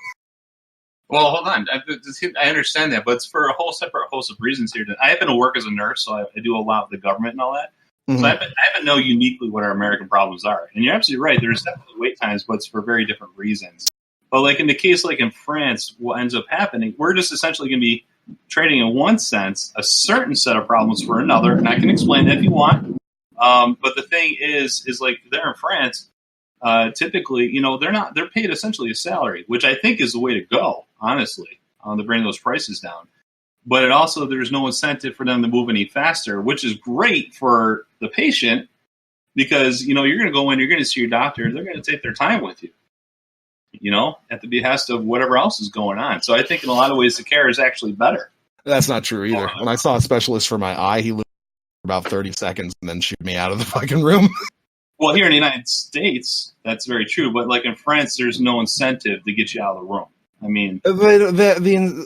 Well, hold on. I understand that, but it's for a whole separate host of reasons here. I happen to work as a nurse, so I do a lot with the government and all that. Mm-hmm. So I happen to know uniquely what our American problems are. And you're absolutely right. There's definitely wait times, but it's for very different reasons. But like in the case like in France, what ends up happening, we're just essentially going to be trading in one sense a certain set of problems for another. And I can explain that if you want. But the thing is like there in France, typically, they're paid essentially a salary, which I think is the way to go, honestly, to bring those prices down. But there's no incentive for them to move any faster, which is great for the patient because, you're going to go in, you're going to see your doctor, they're going to take their time with you, at the behest of whatever else is going on. So I think in a lot of ways, the care is actually better. That's not true either. When I saw a specialist for my eye, he lived for about 30 seconds and then shooed me out of the fucking room. Well, here in the United States, that's very true. But like in France, there's no incentive to get you out of the room. I mean,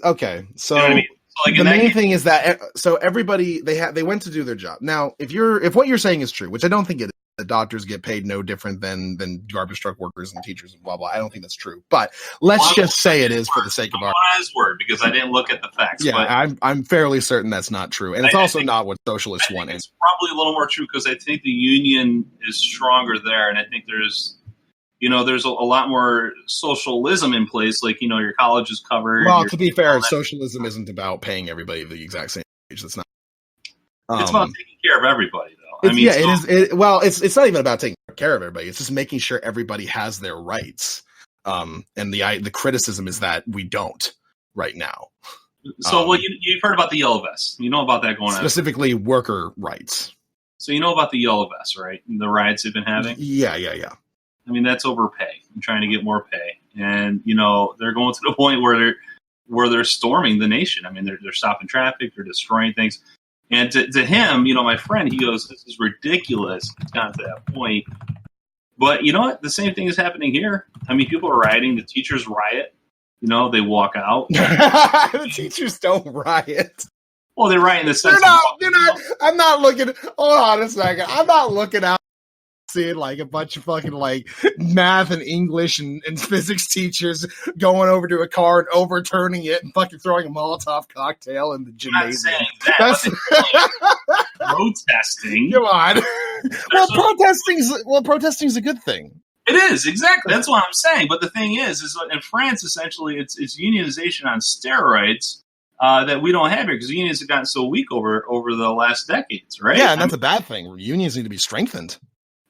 okay. So, you know what I mean? So like the main thing is that everybody they went to do their job. Now, if what you're saying is true, which I don't think it is, the doctors get paid no different than garbage truck workers and teachers and blah blah. I don't think that's true. But let's just say it is for the sake of our his word because I didn't look at the facts. Yeah, but I'm fairly certain that's not true, and it's also not what socialists want. It's probably a little more true because I think the union is stronger there, and I think there's a lot more socialism in place. Like your college is covered. Well, to be fair, socialism isn't about paying everybody the exact same wage. That's not. It's about taking care of everybody, though. It's not even about taking care of everybody. It's just making sure everybody has their rights. And the criticism is that we don't right now. So, you've heard about the yellow vest. You know about that going on. Specifically worker rights. So you know about the yellow vest, right? And the riots they've been having? Yeah. I mean, that's overpay and trying to get more pay. And, they're going to the point where they're storming the nation. I mean, they're stopping traffic, they're destroying things. And to him, my friend, he goes, this is ridiculous. It's gotten to that point. But you know what? The same thing is happening here. I mean, people are rioting. The teachers riot. They walk out. The teachers don't riot. Well, they riot in the sense they're not. I'm not looking. Hold on a second. I'm not looking out seeing like a bunch of fucking like math and English and physics teachers going over to a car and overturning it and fucking throwing a Molotov cocktail in the gymnasium. I'm not saying that. Protesting. Come on. Protesting's a good thing. It is, exactly. That's what I'm saying. But the thing is in France, essentially, it's unionization on steroids that we don't have here because unions have gotten so weak over the last decades, right? Yeah, and that's a bad thing. Unions need to be strengthened.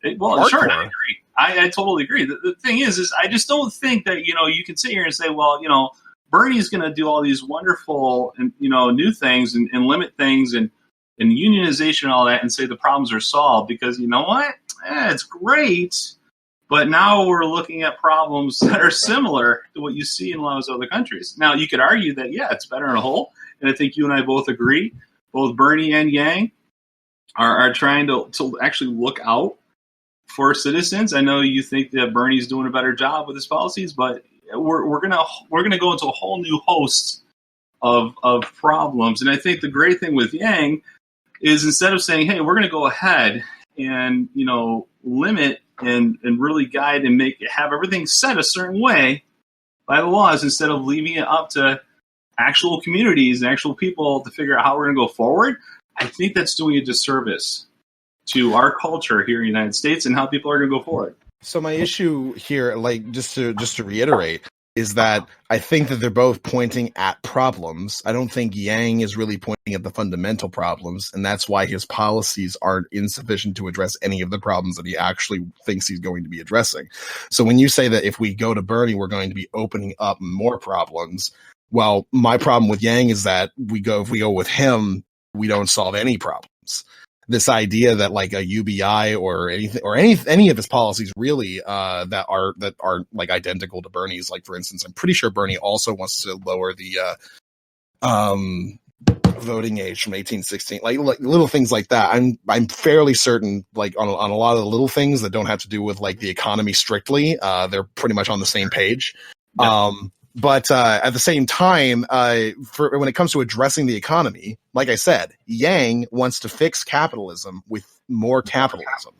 Sure, I agree. I totally agree. The thing is I just don't think that, you can sit here and say, well, Bernie's going to do all these wonderful, new things and limit things and unionization and all that and say the problems are solved because you know what? it's great, but now we're looking at problems that are similar to what you see in a lot of those other countries. Now, you could argue that, yeah, it's better in a whole, and I think you and I both agree. Both Bernie and Yang are trying to actually look out for citizens. I know you think that Bernie's doing a better job with his policies, but we're gonna go into a whole new host of problems. And I think the great thing with Yang is instead of saying, hey, we're going to go ahead and, limit and really guide and have everything set a certain way by the laws, instead of leaving it up to actual communities and actual people to figure out how we're going to go forward, I think that's doing a disservice to our culture here in the United States and how people are going to go forward. So my issue here, like, just to reiterate, is that I think that they're both pointing at problems. I don't think Yang is really pointing at the fundamental problems, and that's why his policies aren't insufficient to address any of the problems that he actually thinks he's going to be addressing. So when you say that if we go to Bernie, we're going to be opening up more problems, well, my problem with Yang is that if we go with him, we don't solve any problems. This idea that like a UBI or anything or any of his policies really that are like identical to Bernie's, like for instance, I'm pretty sure Bernie also wants to lower the voting age from 18 to 16, like little things like that. I'm fairly certain, like on a lot of the little things that don't have to do with like the economy strictly, they're pretty much on the same page. Yeah. But at the same time, when it comes to addressing the economy, like I said, Yang wants to fix capitalism with more capitalism.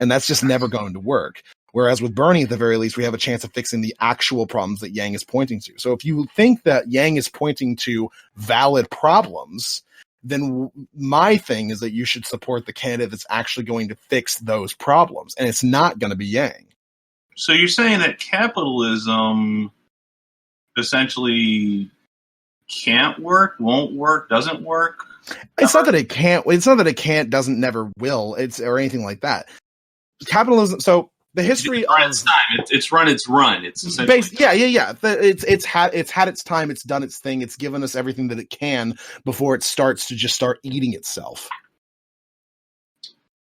And that's just never going to work. Whereas with Bernie, at the very least, we have a chance of fixing the actual problems that Yang is pointing to. So if you think that Yang is pointing to valid problems, then my thing is that you should support the candidate that's actually going to fix those problems. And it's not going to be Yang. So you're saying that capitalism essentially can't work, won't work, doesn't work? It's not that it can't. It's not that it can't, doesn't, never will. Or anything like that. Capitalism. So the history it's run its run. It's essentially yeah. It's had its time. It's done its thing. It's given us everything that it can before it starts to just start eating itself.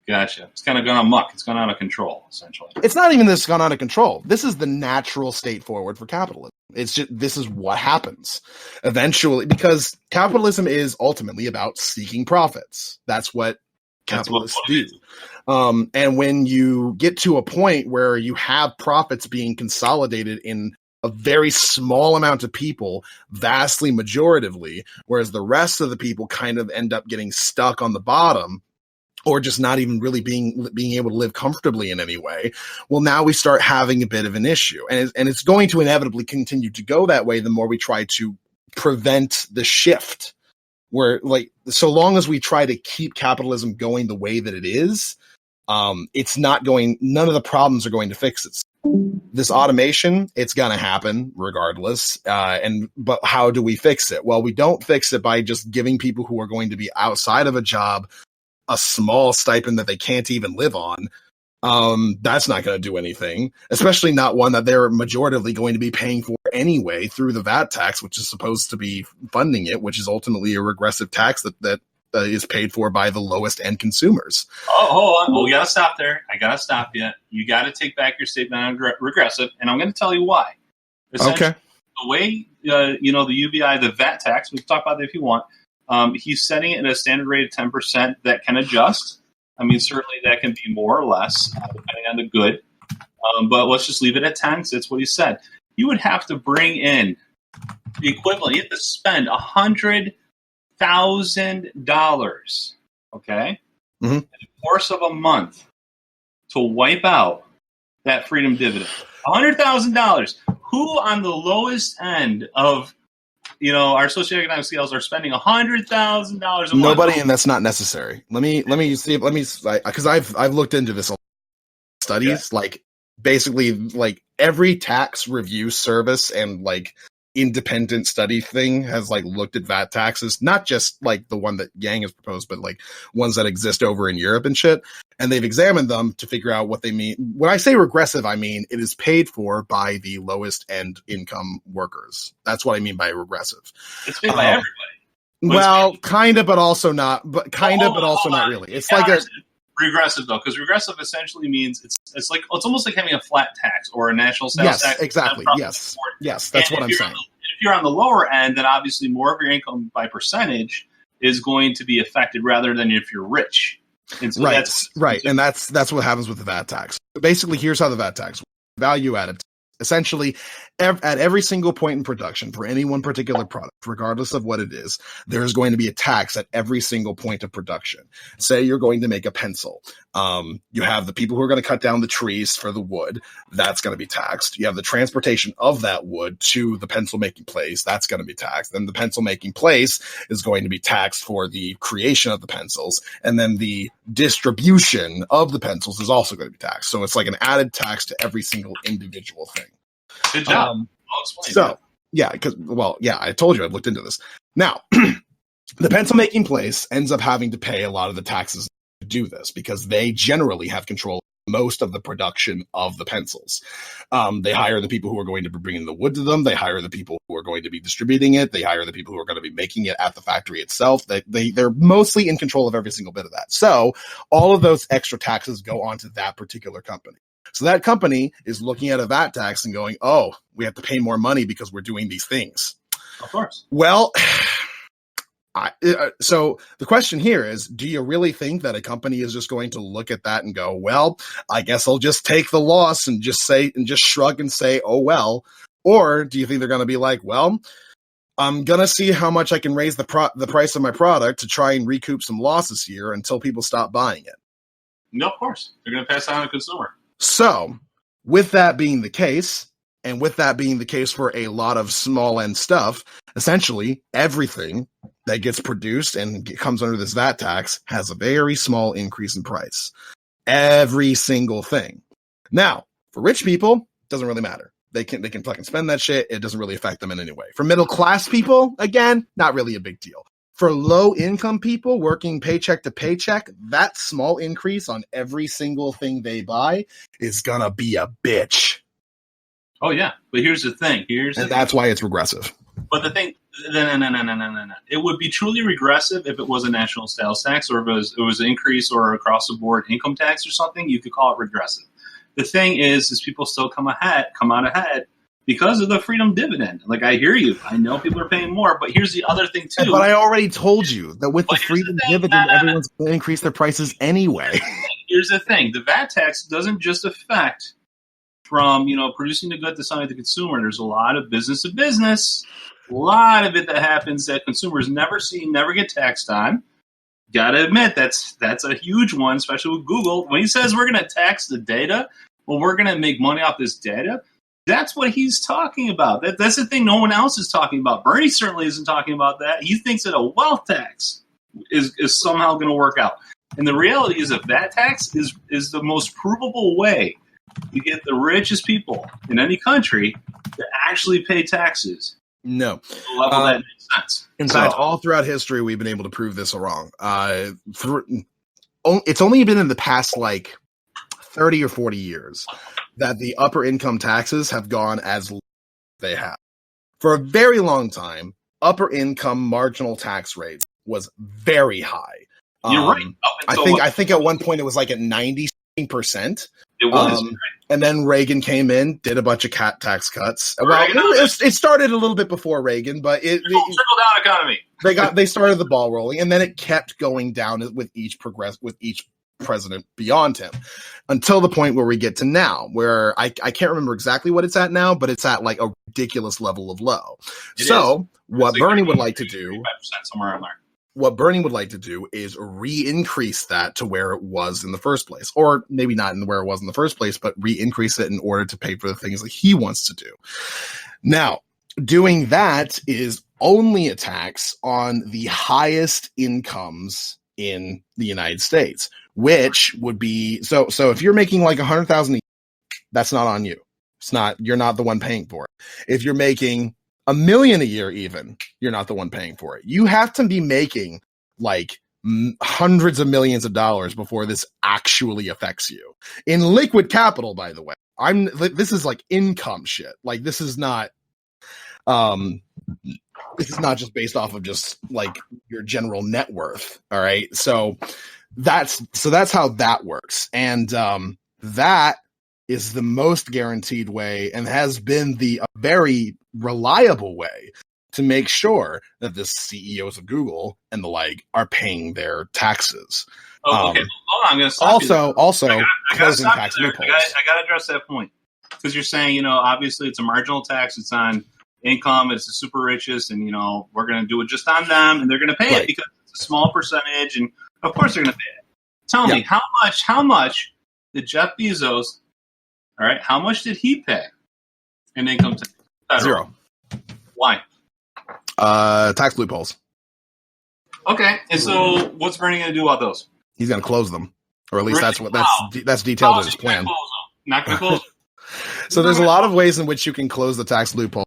Gotcha. It's kind of gone amok. It's gone out of control, essentially. It's not even that it's gone out of control. This is the natural state forward for capitalism. It's just, this is what happens eventually, because capitalism is ultimately about seeking profits. That's what capitalists do. And when you get to a point where you have profits being consolidated in a very small amount of people, vastly majoratively, whereas the rest of the people kind of end up getting stuck on the bottom, or just not even really being able to live comfortably in any way. Well, now we start having a bit of an issue, and it's going to inevitably continue to go that way the more we try to prevent the shift. Where, like, so long as we try to keep capitalism going the way that it is, it's not going. None of the problems are going to fix it. This automation, it's going to happen regardless. But how do we fix it? Well, we don't fix it by just giving people who are going to be outside of a job a small stipend that they can't even live on. That's not going to do anything, especially not one that they're majoritively going to be paying for anyway through the VAT tax, which is supposed to be funding it, which is ultimately a regressive tax that is paid for by the lowest end consumers. Oh, hold on. Well, we got to stop there. I got to stop you. You got to take back your statement on regressive, and I'm going to tell you why. Okay. The way, the UBI, the VAT tax, we can talk about that if you want. He's setting it at a standard rate of 10% that can adjust. I mean, certainly that can be more or less, depending on the good. But let's just leave it at 10, because that's what he said. You would have to bring in the equivalent. You have to spend $100,000, okay, in the course of a month to wipe out that freedom dividend. $100,000. Who on the lowest end of our socioeconomic scales are spending $100,000 a month? Nobody, and that's not necessary. Let me see. Because I've looked into this studies, like basically like every tax review service and like independent study thing has like looked at VAT taxes, not just like the one that Yang has proposed, but like ones that exist over in Europe and shit. And they've examined them to figure out what they mean. When I say regressive, I mean it is paid for by the lowest end income workers. That's what I mean by regressive. It's paid by everybody. Well, kind of, but also not. But kind of, but also not really. It's like Regressive though, because regressive essentially means it's almost like having a flat tax or a national sales tax. Yes, exactly. Yes, that's what I'm saying. If you're on the lower end, then obviously more of your income by percentage is going to be affected rather than if you're rich. And so right. And that's what happens with the VAT tax. Basically, here's how the VAT tax works. Value added. Essentially, at every single point in production for any one particular product, regardless of what it is, there's going to be a tax at every single point of production. Say you're going to make a pencil. You have the people who are going to cut down the trees for the wood. That's going to be taxed. You have the transportation of that wood to the pencil making place. That's going to be taxed. Then the pencil making place is going to be taxed for the creation of the pencils. And then the distribution of the pencils is also going to be taxed. So it's like an added tax to every single individual thing. Good job. I'll explain that. I told you I've looked into this. Now, the pencil making place ends up having to pay a lot of the taxes to do this because they generally have control of most of the production of the pencils. They hire the people who are going to be bringing the wood to them. They hire the people who are going to be distributing it. They hire the people who are going to be making it at the factory itself. They're mostly in control of every single bit of that. So all of those extra taxes go onto that particular company. So that company is looking at a VAT tax and going, oh, we have to pay more money because we're doing these things. Of course. Well, so the question here is, do you really think that a company is just going to look at that and go, well, I guess I'll just take the loss and just shrug and say, oh, well, or do you think they're going to be like, well, I'm going to see how much I can raise the price of my product to try and recoup some losses here until people stop buying it? No, of course. They're going to pass it on to the consumer. So, with that being the case, and with that being the case for a lot of small end stuff, essentially everything that gets produced and comes under this VAT tax has a very small increase in price. Every single thing. Now, for rich people, it doesn't really matter. They can fucking spend that shit. It doesn't really affect them in any way. For middle class people, again, not really a big deal. For low income people working paycheck to paycheck, that small increase on every single thing they buy is gonna be a bitch. Oh yeah, but here's the thing. That's why it's regressive. But the thing, no. It would be truly regressive if it was a national sales tax, or if it was an increase or across the board income tax or something. You could call it regressive. The thing is people still come out ahead. Because of the freedom dividend. Like, I hear you. I know people are paying more, but here's the other thing, too. But I already told you that with the freedom dividend, everyone's going to increase their prices anyway. Here's the thing. The VAT tax doesn't just affect from, producing the good to selling to the consumer. There's a lot of business to business. A lot of it that happens that consumers never see, never get taxed on. Gotta admit, that's a huge one, especially with Google. When he says we're going to tax the data, well, we're going to make money off this data. That's what he's talking about. That's the thing no one else is talking about. Bernie certainly isn't talking about that. He thinks that a wealth tax is somehow going to work out. And the reality is a VAT tax is the most provable way to get the richest people in any country to actually pay taxes. No. To the level that makes sense. In fact, all throughout history, we've been able to prove this wrong. It's only been in the past, 30 or 40 years that the upper income taxes have gone as low as they have. For a very long time, upper income marginal tax rates was very high. You're right. I think at one point it was at 90%. It was. And then Reagan came in, did a bunch of tax cuts. Well, it started a little bit before Reagan, but it trickle-down economy. They started the ball rolling, and then it kept going down with each president beyond him until the point where we get to now, where I can't remember exactly what it's at now, but it's at a ridiculous level of low. What Bernie would like to do, somewhere in there. What Bernie would like to do is re-increase that to where it was in the first place, or maybe not in where it was in the first place, but re-increase it in order to pay for the things that he wants to do. Now, doing that is only a tax on the highest incomes in the United States, which would be so if you're making $100,000 a year, that's not on you. You're not the one paying for it. If you're making $1 million a year, even, you're not the one paying for it. You have to be making hundreds of millions of dollars before this actually affects you. In liquid capital, by the way, this is income shit. This is not just based off of just your general net worth. All right. So that's how that works. And that is the most guaranteed way and has been the very reliable way to make sure that the CEOs of Google and the like are paying their taxes. Okay. Hold on, I'm going to stop Also, I closing tax loopholes. I got to address that point because you're saying, obviously it's a marginal tax. It's on income. It's the super richest, and we're going to do it just on them, and they're going to pay it because it's a small percentage, and of course they're going to pay it. Tell me how much did Jeff Bezos? All right, how much did he pay in income tax? Zero. Why? Tax loopholes. Okay, and so what's Bernie going to do about those? He's going to close them, or at least that's detailed in his plan. Not going to close them. So there's a lot of ways in which you can close the tax loophole.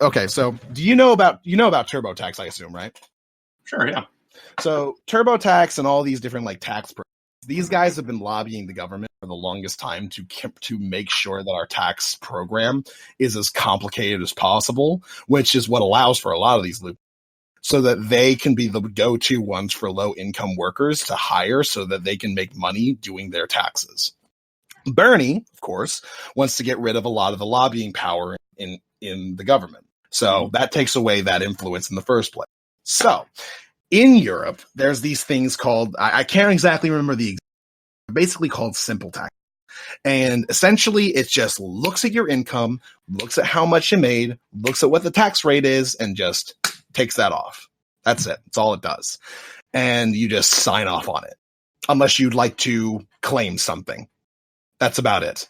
Okay, so do you know about TurboTax? I assume, right? Sure, yeah. So TurboTax and all these different like tax programs, these guys have been lobbying the government for the longest time to make sure that our tax program is as complicated as possible, which is what allows for a lot of these loopholes, so that they can be the go-to ones for low-income workers to hire so that they can make money doing their taxes. Bernie, of course, wants to get rid of a lot of the lobbying power in the government. So that takes away that influence in the first place. So in Europe, there's these things called, I can't exactly remember basically called simple tax. And essentially it just looks at your income, looks at how much you made, looks at what the tax rate is, and just takes that off. That's it. That's all it does. And you just sign off on it. Unless you'd like to claim something. That's about it.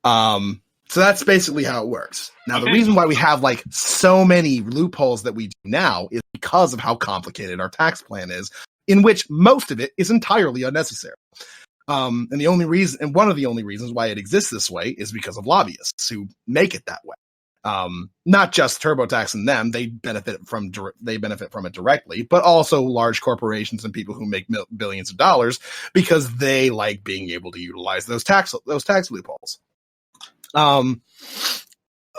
So that's basically how it works. Now, the reason why we have like so many loopholes that we do now is because of how complicated our tax plan is, in which most of it is entirely unnecessary. And one of the only reasons why it exists this way is because of lobbyists who make it that way. Not just TurboTax and them, they benefit from it directly, but also large corporations and people who make billions of dollars because they like being able to utilize those tax loopholes.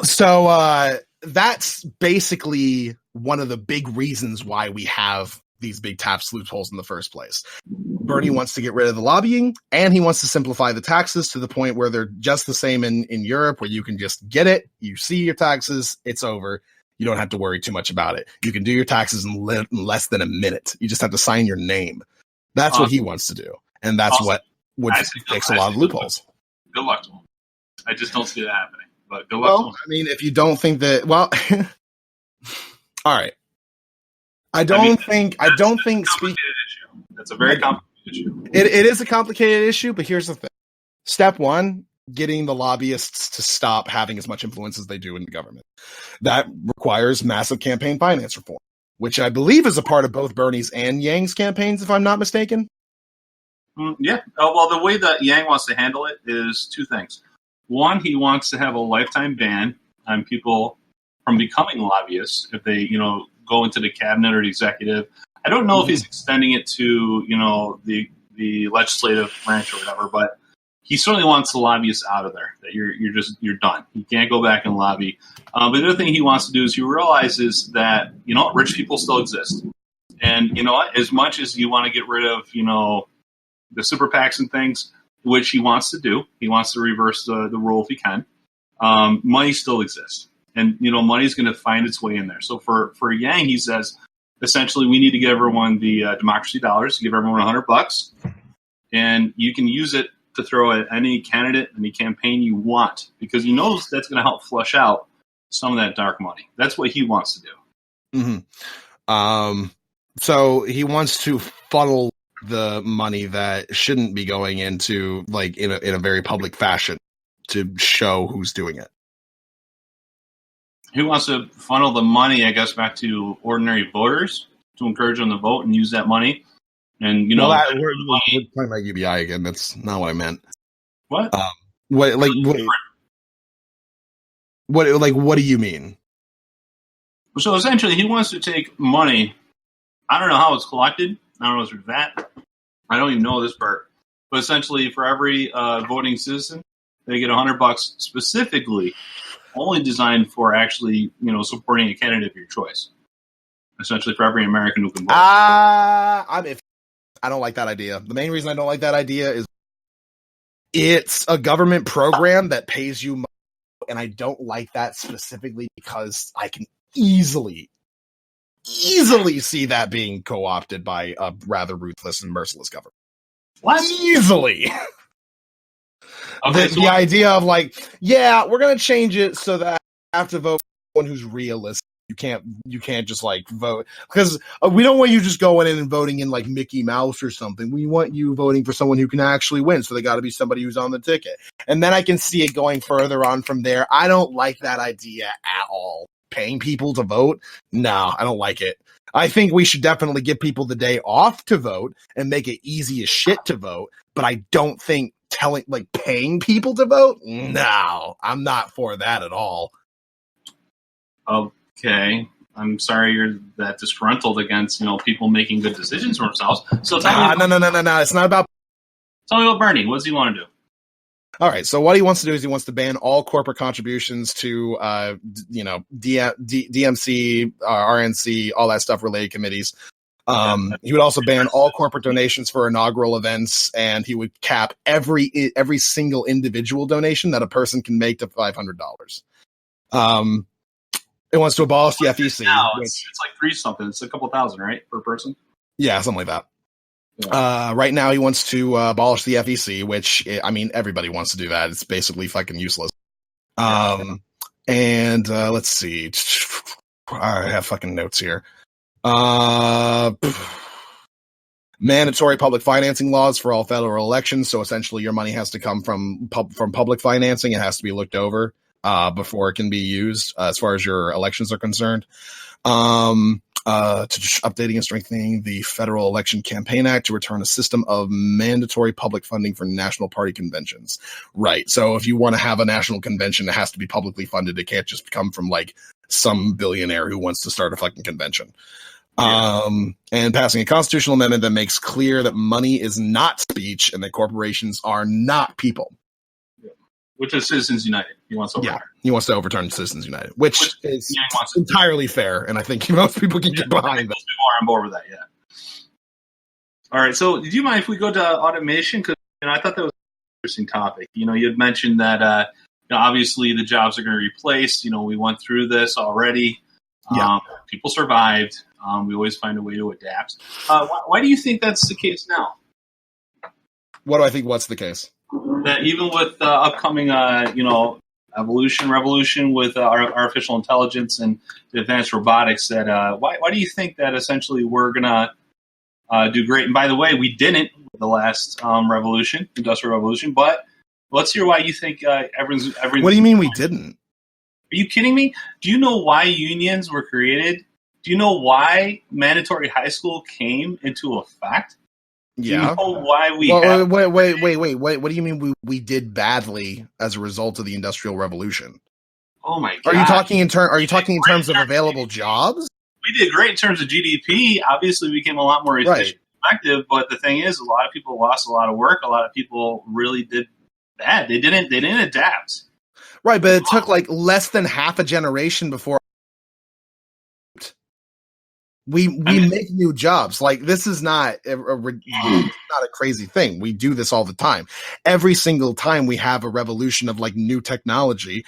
So that's basically one of the big reasons why we have these big tax loopholes in the first place. Bernie wants to get rid of the lobbying, and he wants to simplify the taxes to the point where they're just the same in Europe, where you can just get it, you see your taxes, it's over. You don't have to worry too much about it. You can do your taxes in less than a minute. You just have to sign your name. That's what he wants to do, and that's what would fix a lot of loopholes. Good luck to him. I just don't see that happening. But good luck to him. I mean, if you don't think that, well, all right. I don't think speaking. That's a very complicated issue. It is a complicated issue, but here's the thing. Step one, getting the lobbyists to stop having as much influence as they do in the government. That requires massive campaign finance reform, which I believe is a part of both Bernie's and Yang's campaigns, if I'm not mistaken. Yeah. Well, the way that Yang wants to handle it is two things. One, he wants to have a lifetime ban on people from becoming lobbyists if they, go into the cabinet or the executive. I don't know if he's extending it to, the legislative branch or whatever, but he certainly wants the lobbyists out of there. That you're done. You can't go back and lobby. But the other thing he wants to do is he realizes that rich people still exist, and as much as you want to get rid of the super PACs and things, which he wants to do, he wants to reverse the rule if he can. Money still exists, and money's going to find its way in there. So for Yang, he says, essentially, we need to give everyone the democracy dollars, give everyone $100, and you can use it to throw at any candidate, any campaign you want, because he knows that's going to help flush out some of that dark money. That's what he wants to do. Mm-hmm. So he wants to funnel the money that shouldn't be going into, like, in a very public fashion to show who's doing it. He wants to funnel the money, I guess, back to ordinary voters to encourage them to vote and use that money. And we're talking about UBI again. That's not what I meant. What? What do you mean? So essentially, he wants to take money. I don't know how it's collected. I don't know if it's VAT. I don't even know this part. But essentially, for every voting citizen, they get $100 specifically, only designed for actually, supporting a candidate of your choice. Essentially, for every American who can vote. I don't like that idea. The main reason I don't like that idea is it's a government program that pays you money, and I don't like that specifically because I can easily see that being co-opted by a rather ruthless and merciless government. What? Easily. Okay, The idea of like, yeah, we're gonna change it so that you have to vote for someone who's realistic. You can't just like vote because we don't want you just going in and voting in like Mickey Mouse or something. We want you voting for someone who can actually win. So they got to be somebody who's on the ticket. And then I can see it going further on from there. I don't like that idea at all. Paying people to vote? No, I don't like it. I think we should definitely give people the day off to vote and make it easy as shit to vote. But I don't think paying people to vote? No, I'm not for that at all. Okay. I'm sorry you're that disgruntled against, people making good decisions for themselves. So tell me. No. It's not about. Tell me about Bernie. What does he want to do? All right. So what he wants to do is he wants to ban all corporate contributions to, DMC, RNC, all that stuff related committees. He would also ban all corporate donations for inaugural events, and he would cap every single individual donation that a person can make to $500. It wants to abolish the FEC. Now, it's like three something. It's a couple thousand, right, per person? Yeah, something like that. Yeah. Right now, he wants to abolish the FEC, which, I mean, everybody wants to do that. It's basically fucking useless. And let's see. I have fucking notes here. Mandatory public financing laws for all federal elections. So essentially, your money has to come from public financing. It has to be looked over before it can be used as far as your elections are concerned. Updating and strengthening the Federal Election Campaign Act to return a system of mandatory public funding for national party conventions. Right. So if you want to have a national convention, it has to be publicly funded. It can't just come from like some billionaire who wants to start a fucking convention. And passing a constitutional amendment that makes clear that money is not speech and that corporations are not people. Which is Citizens United. He wants to overturn. Yeah, he wants to overturn Citizens United, which is entirely fair, and I think most people can get behind that. Most people are on board with that, yeah. All right, so do you mind if we go to automation? Because I thought that was an interesting topic. You had mentioned that obviously the jobs are going to be replaced. We went through this already. People survived. We always find a way to adapt. Why do you think that's the case now? What do I think? What's the case? That even with the upcoming, revolution with artificial intelligence and the advanced robotics, that why do you think that essentially we're gonna do great? And by the way, we didn't with the last industrial revolution. But let's hear why you think everyone's. What do you mean we didn't? Are you kidding me? Do you know why unions were created? Do you know why mandatory high school came into effect? Yeah. Do you know why we? Wait. What do you mean we did badly as a result of the Industrial Revolution? Oh my God! Are you talking in terms of available jobs? We did great in terms of GDP. Obviously, we became a lot more efficient and effective. But the thing is, a lot of people lost a lot of work. A lot of people really did bad. They didn't adapt. Right, but it took like less than half a generation before we make new jobs. Like, this is not not a crazy thing. We do this all the time. Every single time we have a revolution of like new technology.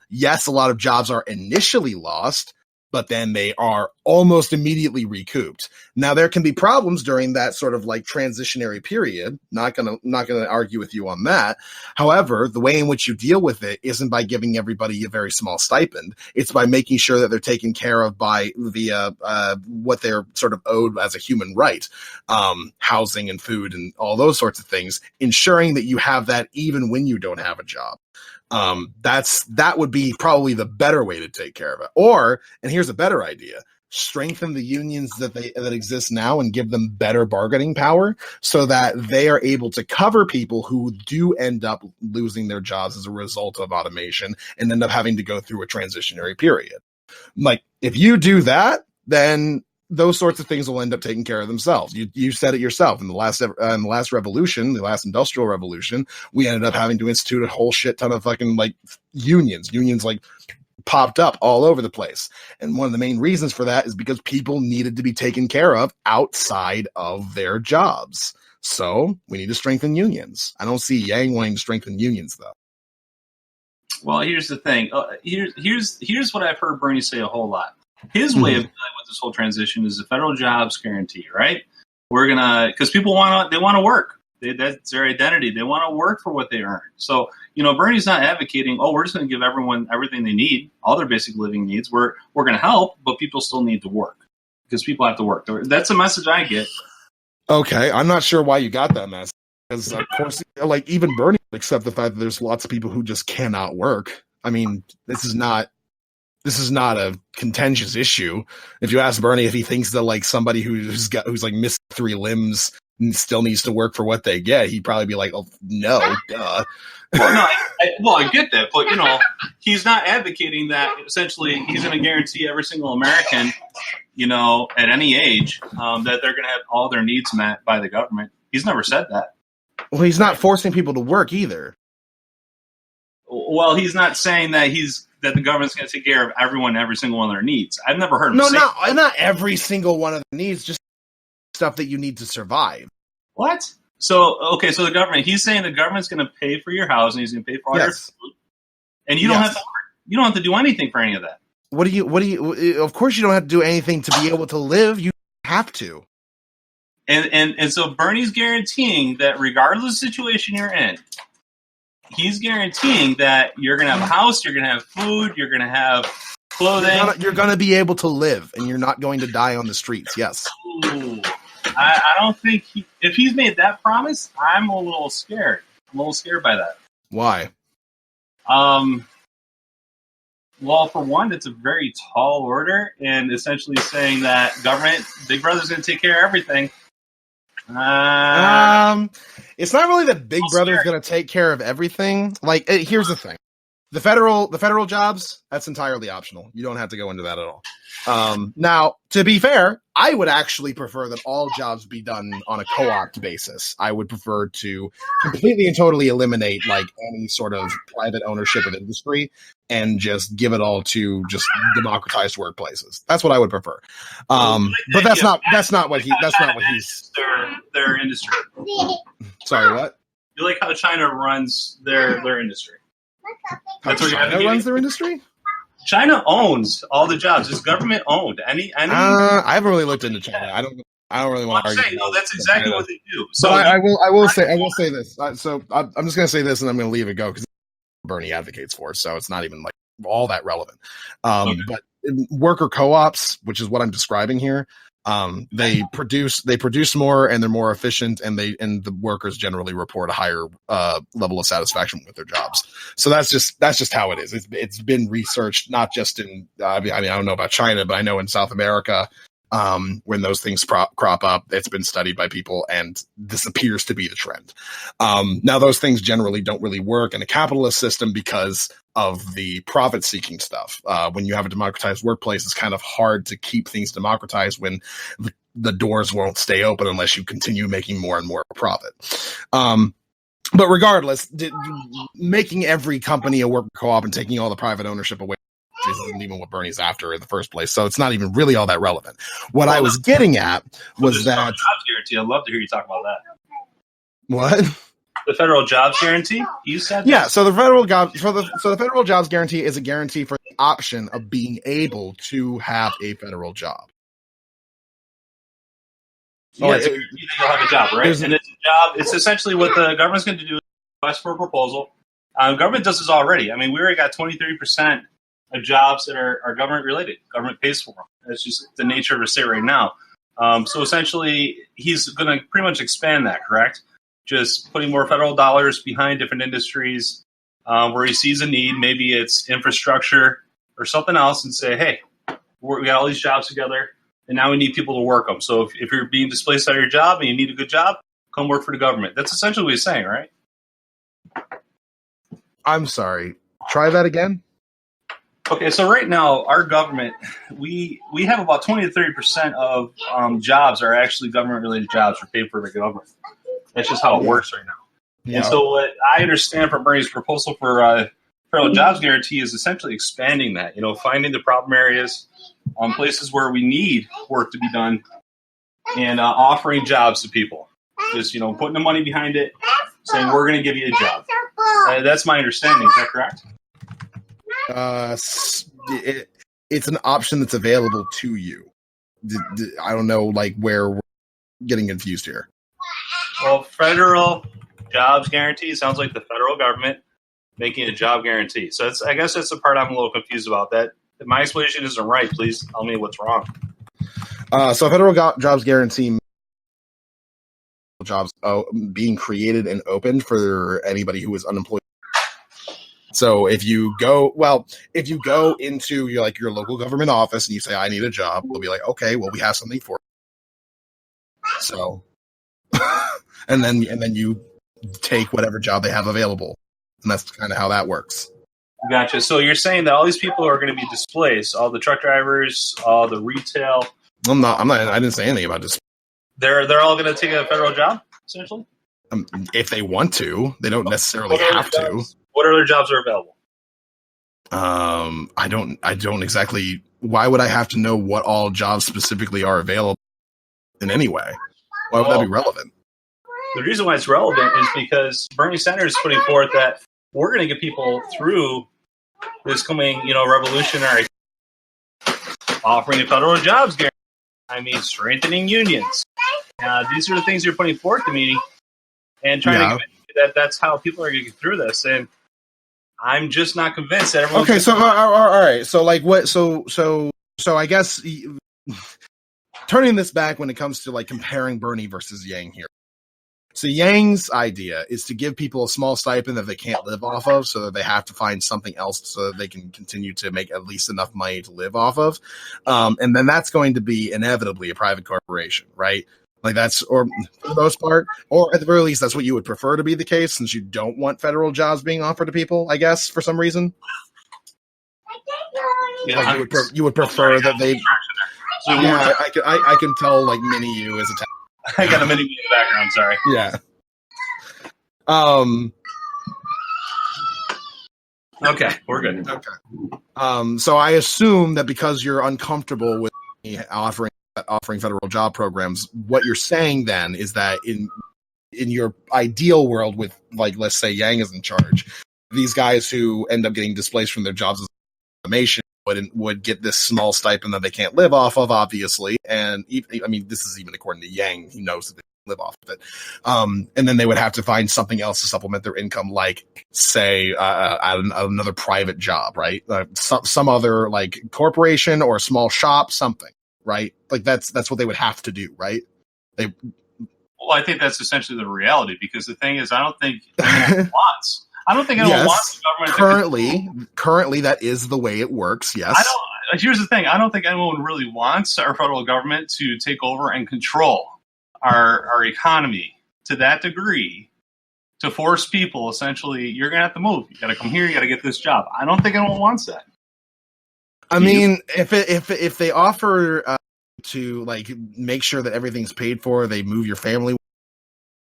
Yes, a lot of jobs are initially lost, but then they are almost immediately recouped. Now, there can be problems during that sort of like transitionary period. Not gonna argue with you on that. However, the way in which you deal with it isn't by giving everybody a very small stipend. It's by making sure that they're taken care of by the what they're sort of owed as a human right, housing and food and all those sorts of things, ensuring that you have that even when you don't have a job. That would be probably the better way to take care of it. Or, and here's a better idea, strengthen the unions that exist now and give them better bargaining power so that they are able to cover people who do end up losing their jobs as a result of automation and end up having to go through a transitionary period. Like, if you do that, then those sorts of things will end up taking care of themselves. You said it yourself. In the last revolution, the last industrial revolution, we ended up having to institute a whole shit ton of fucking like unions like popped up all over the place. And one of the main reasons for that is because people needed to be taken care of outside of their jobs. So we need to strengthen unions. I don't see Yang wanting to strengthen unions, though. Well, here's the thing. Here's what I've heard Bernie say a whole lot. His way of dealing with this whole transition is the federal jobs guarantee, right? We're because people want to work. That's their identity. They want to work for what they earn. So, Bernie's not advocating, we're just going to give everyone everything they need, all their basic living needs. We're going to help, but people still need to work because people have to work. That's the message I get. Okay, I'm not sure why you got that message. Because, of course, like, even Bernie would accept the fact that there's lots of people who just cannot work. I mean, this is not a contentious issue. If you ask Bernie if he thinks that, like, somebody who's like missing 3 limbs still needs to work for what they get, he'd probably be like, "Oh no, duh." Well, no, I get that, but he's not advocating that. Essentially, he's going to guarantee every single American, at any age, that they're going to have all their needs met by the government. He's never said that. Well, he's not forcing people to work either. Well, he's not saying that that the government's going to take care of everyone, every single one of their needs. I've never heard him say that. Not every single one of the needs, just stuff that you need to survive. What? So the government, he's saying the government's going to pay for your housing, he's going to pay for all your food, and you don't have to work. You don't have to do anything for any of that. What do you, of course you don't have to do anything to be able to live. You have to. And so Bernie's guaranteeing that regardless of the situation you're in, he's guaranteeing that you're going to have a house, you're going to have food, you're going to have clothing. You're going to be able to live, and you're not going to die on the streets, yes. Ooh, I don't think if he's made that promise, I'm a little scared. I'm a little scared by that. Why? Well, for one, it's a very tall order, and essentially saying that government, Big Brother's going to take care of everything. It's not really that Big Brother's going to take care of everything. Like, here's the thing: the federal jobs, that's entirely optional. You don't have to go into that at all. Now, to be fair, I would actually prefer that all jobs be done on a co-opt basis. I would prefer to completely and totally eliminate like any sort of private ownership of industry and just give it all to just democratized workplaces. That's what I would prefer. But that's not what he's their industry. Sorry, what? You like how China runs their industry? How China runs their industry? China owns all the jobs. It's government owned. Any I haven't really looked into China. I don't really want to argue. No, that's exactly what they do. So I will say this. So I'm just going to say this, and I'm going to leave it go because Bernie advocates for, so it's not even like all that relevant. But worker co-ops, which is what I'm describing here, they produce more and they're more efficient, and the workers generally report a higher level of satisfaction with their jobs. So that's just how it is. It's been researched, not just in I mean I don't know about China, but I know in South America, when those things crop up, it's been studied by people, and this appears to be the trend. Now, those things generally don't really work in a capitalist system because of the profit-seeking stuff. When you have a democratized workplace, it's kind of hard to keep things democratized when the doors won't stay open unless you continue making more and more profit. But regardless, making every company a worker co-op and taking all the private ownership away isn't even what Bernie's after in the first place, so it's not even really all that relevant. What I was getting at was that jobs guarantee. I'd love to hear you talk about that. What? The federal jobs guarantee? You said that? Yeah. So the federal jobs guarantee is a guarantee for the option of being able to have a federal job. Yeah, you'll have a job, right? And it's a job. It's essentially what the government's going to do: request for a proposal. Government does this already. I mean, we already got 23% of jobs that are government related. Government pays for them. That's just the nature of the state right now. So essentially, he's going to pretty much expand that, correct? Just putting more federal dollars behind different industries where he sees a need. Maybe it's infrastructure or something else, and say, hey, we got all these jobs together, and now we need people to work them. So if you're being displaced out of your job and you need a good job, come work for the government. That's essentially what he's saying, right? I'm sorry. Try that again. Okay, so right now, our government, we have about 20 to 30% of jobs are actually government-related jobs or paid for by the government. That's just how it works right now. Yeah. And so what I understand from Bernie's proposal for federal jobs guarantee is essentially expanding that. Finding the problem areas, places where we need work to be done, and offering jobs to people. Just putting the money behind it, saying we're going to give you a job. That's my understanding. Is that correct? It's an option that's available to you. I don't know, where we're getting confused here. Well, federal jobs guarantee sounds like the federal government making a job guarantee. So I guess that's the part I'm a little confused about. That if my explanation isn't right, please tell me what's wrong. So federal jobs guarantee jobs being created and opened for anybody who is unemployed. So if you go into your local government office and you say, I need a job, they'll be like, okay, well, we have something for you. So, and then you take whatever job they have available. And that's kind of how that works. Gotcha. So you're saying that all these people are going to be displaced, all the truck drivers, all the retail. I'm not, I didn't say anything about this. They're all going to take a federal job, essentially? If they want to, they don't necessarily have to. What other jobs are available? I don't exactly. Why would I have to know what all jobs specifically are available in any way? Why would that be relevant? The reason why it's relevant is because Bernie Sanders is putting forth that we're going to get people through this coming, revolutionary, offering a federal jobs guarantee. I mean, strengthening unions. These are the things you're putting forth to me, and trying to convince me that that's how people are going to get through this. And I'm just not convinced that everyone. Okay, so all right, so what? So I guess turning this back when it comes to comparing Bernie versus Yang here. So Yang's idea is to give people a small stipend that they can't live off of, so that they have to find something else so that they can continue to make at least enough money to live off of, and then that's going to be inevitably a private corporation, right? That's, or for the most part, or at the very least, that's what you would prefer to be the case, since you don't want federal jobs being offered to people, I guess, for some reason. Yeah, you would prefer that they. So yeah, I can tell mini you is a. I got a mini me in the background. Sorry. Yeah. Okay, we're good. Okay. So I assume that because you're uncomfortable with offering federal job programs, what you're saying then is that in your ideal world with let's say Yang is in charge, these guys who end up getting displaced from their jobs as automation would get this small stipend that they can't live off of, obviously. And I mean, this is even according to Yang. He knows that they live off of it. And then they would have to find something else to supplement their income, say, another private job, right? Some other corporation or a small shop, something, right? That's what they would have to do, right? Well, I think that's essentially the reality, because the thing is, I don't think anyone wants. I don't think anyone wants the government. Currently, that is the way it works. Yes. Here's the thing. I don't think anyone really wants our federal government to take over and control our economy to that degree, to force people, essentially, you're going to have to move. You got to come here. You got to get this job. I don't think anyone wants that. I mean, if they offer to make sure that everything's paid for, they move your family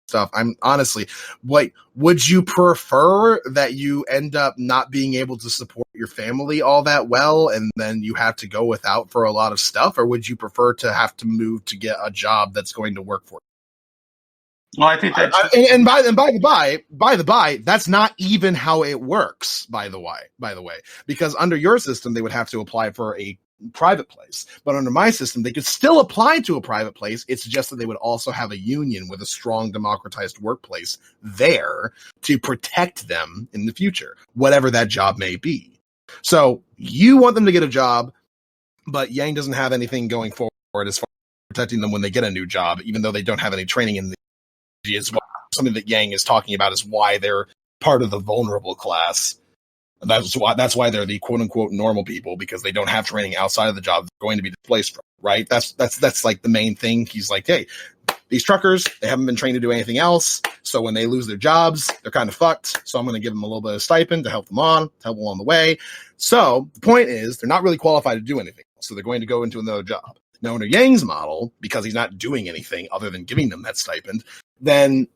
stuff. I'm honestly, would you prefer that you end up not being able to support your family all that well, and then you have to go without for a lot of stuff, or would you prefer to have to move to get a job that's going to work for you? Well, I think that's and by the by, that's not even how it works. By the way, because under your system, they would have to apply for a private place, but under my system they could still apply to a private place. It's just that they would also have a union with a strong democratized workplace there to protect them in the future, whatever that job may be. So you want them to get a job, but Yang doesn't have anything going forward as far as protecting them when they get a new job, even though they don't have any training in the as well. Something that Yang is talking about is why they're part of the vulnerable class. That's why they're the quote unquote normal people, because they don't have training outside of the job they're going to be displaced from, right? That's the main thing. He's like, hey, these truckers, they haven't been trained to do anything else. So when they lose their jobs, they're kind of fucked. So I'm going to give them a little bit of stipend to help them along the way. So the point is, they're not really qualified to do anything. So they're going to go into another job. Now, under Yang's model, because he's not doing anything other than giving them that stipend, then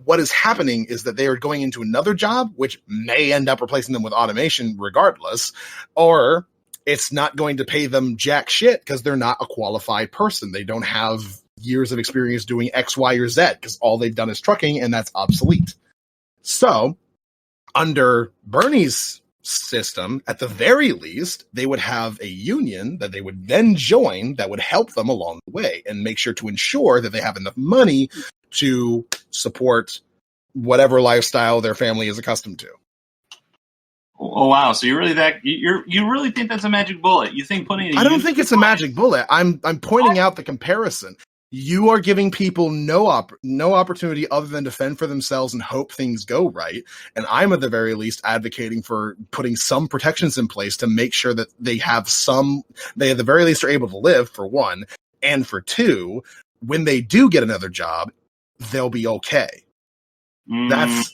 what is happening is that they are going into another job, which may end up replacing them with automation regardless, or it's not going to pay them jack shit because they're not a qualified person. They don't have years of experience doing X, Y, or Z because all they've done is trucking, and that's obsolete. So, under Bernie's system, at the very least, they would have a union that they would then join that would help them along the way and make sure to ensure that they have enough money to support whatever lifestyle their family is accustomed to. Oh wow! So you really think that's a magic bullet? You think putting? I don't think it's a magic bullet. I'm pointing out the comparison. You are giving people no opportunity other than to fend for themselves and hope things go right. And I'm at the very least advocating for putting some protections in place to make sure that they at the very least are able to live, for one, and for two, when they do get another job, they'll be okay. That's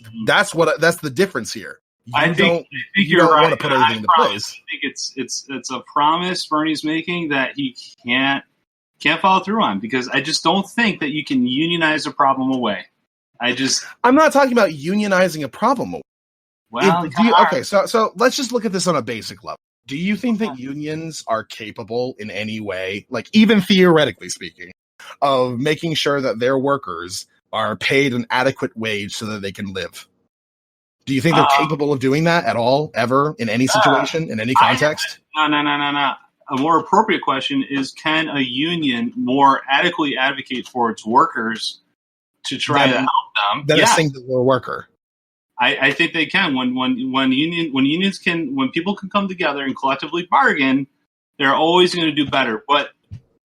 the difference here. I think you're right. Want to put anything into place. I think it's a promise Bernie's making that he can't follow through on, because I just don't think that you can unionize a problem away. I'm not talking about unionizing a problem away. Well, so let's just look at this on a basic level. Do you think that unions are capable in any way, like even theoretically speaking, of making sure that their workers are paid an adequate wage so that they can live? Do you think they're capable of doing that at all, ever, in any situation, in any context? No. A more appropriate question is, can a union more adequately advocate for its workers to try to help them than a singular worker? I think they can. When people can come together and collectively bargain, they're always going to do better. But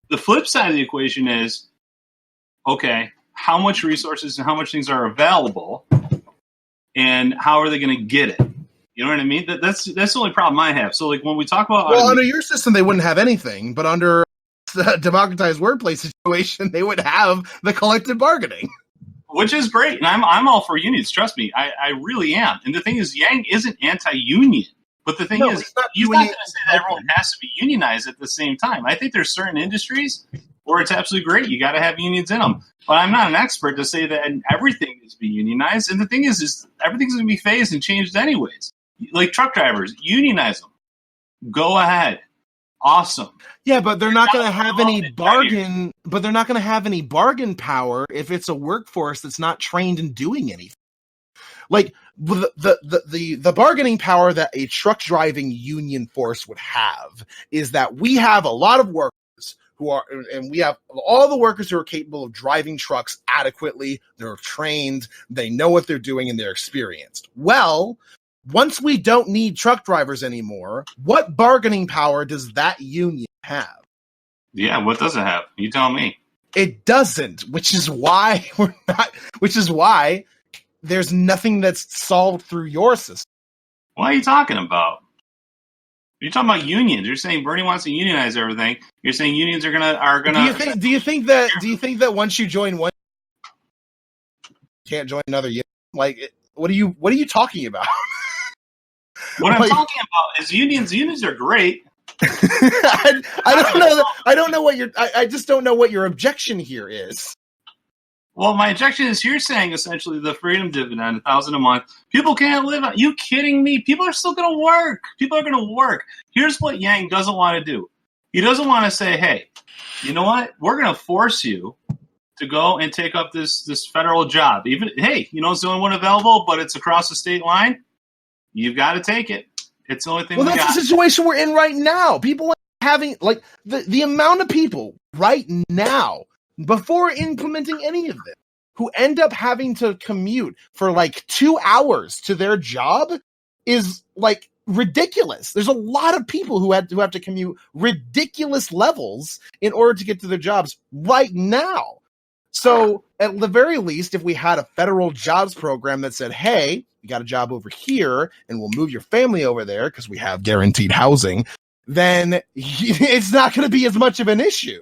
the flip side of the equation is, okay, how much resources and how much things are available, and how are they going to get it? You know what I mean? That's the only problem I have. So, like, when we talk about under your system, they wouldn't have anything, but under the democratized workplace situation, they would have the collective bargaining, which is great. And I'm all for unions. Trust me, I really am. And the thing is, Yang isn't anti-union, but the thing is, he's not going to say that everyone has to be unionized at the same time. I think there's certain industries where it's absolutely great. You got to have unions in them. But I'm not an expert to say that everything needs to be unionized. And the thing is everything's going to be phased and changed anyways. Like truck drivers, unionize them. Go ahead. Awesome. Yeah, but they're not going to have any bargain. But they're not going to have any bargain power if it's a workforce that's not trained in doing anything. Like the bargaining power that a truck driving union force would have is that we have a lot of workers and we have all the workers who are capable of driving trucks adequately. They're trained. They know what they're doing, and they're experienced. Well, once we don't need truck drivers anymore, what bargaining power does that union have? Yeah, what does it have? You tell me. It doesn't, which is why there's nothing that's solved through your system. What are you talking about? You're talking about unions. You're saying Bernie wants to unionize everything. You're saying unions are gonna. Do you think that once you join one, you can't join another union? Like, what are you talking about? What I'm talking about is unions. Unions are great. I just don't know what your objection here is. Well, my objection is you're saying essentially the freedom dividend, $1,000 a month. People can't live on. You kidding me? People are still going to work. People are going to work. Here's what Yang doesn't want to do. He doesn't want to say, hey, you know what? We're going to force you to go and take up this federal job. Even, hey, you know, it's the only one available, but it's across the state line. You've got to take it. It's the only thing. Well, that's the situation we're in right now. People are having, like, the amount of people right now, before implementing any of this, who end up having to commute for like 2 hours to their job is like ridiculous. There's a lot of people who have to commute ridiculous levels in order to get to their jobs right now. So at the very least, if we had a federal jobs program that said, hey, you got a job over here and we'll move your family over there because we have guaranteed housing, then it's not going to be as much of an issue.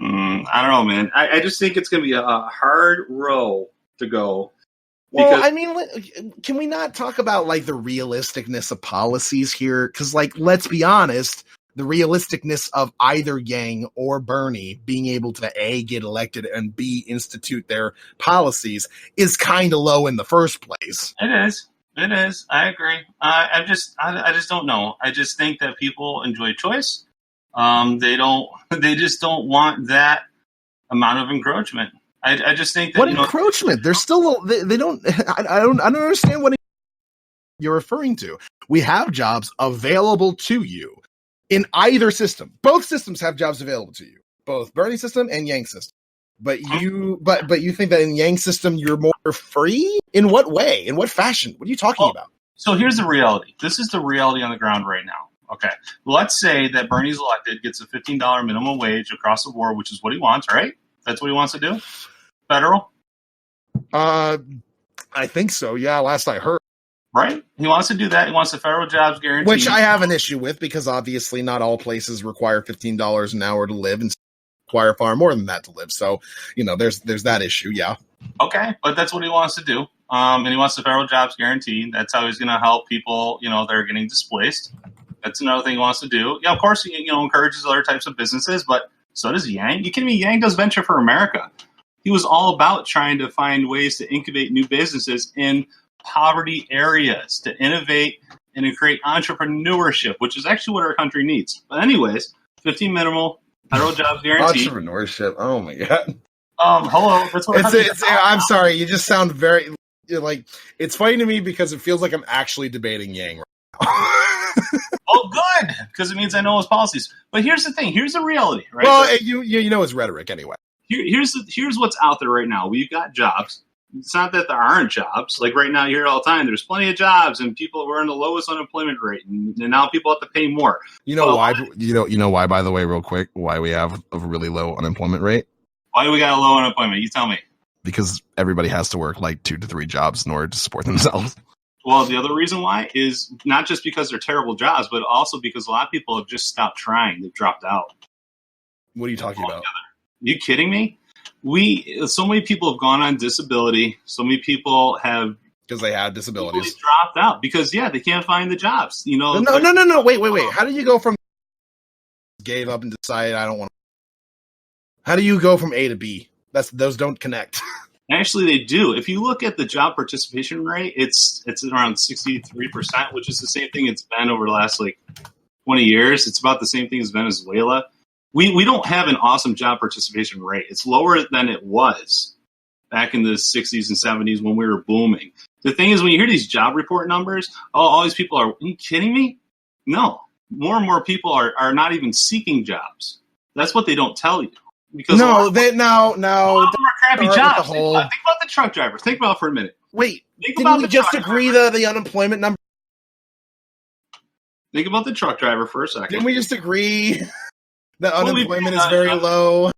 I don't know, man. I just think it's going to be a hard row to go. Well, I mean, can we not talk about like the realisticness of policies here? Because, like, let's be honest, the realisticness of either Yang or Bernie being able to A, get elected, and B, institute their policies is kind of low in the first place. It is. It is. I agree. I just don't know. I just think that people enjoy choice. They just don't want that amount of encroachment. I just think that, what encroachment? There's still, they don't, I don't understand what you're referring to. We have jobs available to you in either system. Both systems have jobs available to you, both Bernie system and Yang system. But you think that in Yang system you're more free? In what way? In what fashion? What are you talking about? So here's the reality. This is the reality on the ground right now. Okay, let's say that Bernie's elected, gets a $15 minimum wage across the board, which is what he wants, right? That's what he wants to do? Federal? I think so, yeah, last I heard. Right? He wants to do that. He wants the federal jobs guarantee. Which I have an issue with, because obviously not all places require $15 an hour to live, and require far more than that to live. So, there's that issue, yeah. Okay, but that's what he wants to do. And he wants the federal jobs guarantee. That's how he's going to help people, that are getting displaced. That's another thing he wants to do. Yeah, of course, he encourages other types of businesses, but so does Yang. You kidding me? Yang does Venture for America. He was all about trying to find ways to incubate new businesses in poverty areas, to innovate and to create entrepreneurship, which is actually what our country needs. But anyways, 15 minimal federal jobs guarantee. Entrepreneurship. Oh my god. Hello. That's what I'm sorry. You just sound very it's funny to me because it feels like I'm actually debating Yang right now. Oh, good, because it means I know his policies. But here's the thing. Here's the reality, right? Well, you know his rhetoric anyway. Here's what's out there right now. We've got jobs. It's not that there aren't jobs. Like right now, you hear it all the time. There's plenty of jobs, and people were in the lowest unemployment rate, and now people have to pay more. You know why? You know why? By the way, real quick, why we have a really low unemployment rate? Why do we got a low unemployment? You tell me. Because everybody has to work like 2 to 3 jobs in order to support themselves. Well, the other reason why is not just because they're terrible jobs, but also because a lot of people have just stopped trying. They've dropped out. What are you talking about? Are you kidding me? So many people have gone on disability. So many people have, because they had disabilities, dropped out because they can't find the jobs. No. Wait. How do you go from gave up and decided I don't want? How do you go from A to B? Those don't connect. Actually, they do. If you look at the job participation rate, it's around 63%, which is the same thing it's been over the last 20 years. It's about the same thing as Venezuela. We don't have an awesome job participation rate. It's lower than it was back in the 60s and 70s when we were booming. The thing is, when you hear these job report numbers, all these people are you kidding me? No. More and more people are not even seeking jobs. That's what they don't tell you. Because now of them are crappy jobs. Think about the truck driver. Think about it for a minute. Wait, didn't we just agree the unemployment number? Think about the truck driver for a second. Didn't we just agree that unemployment is very low?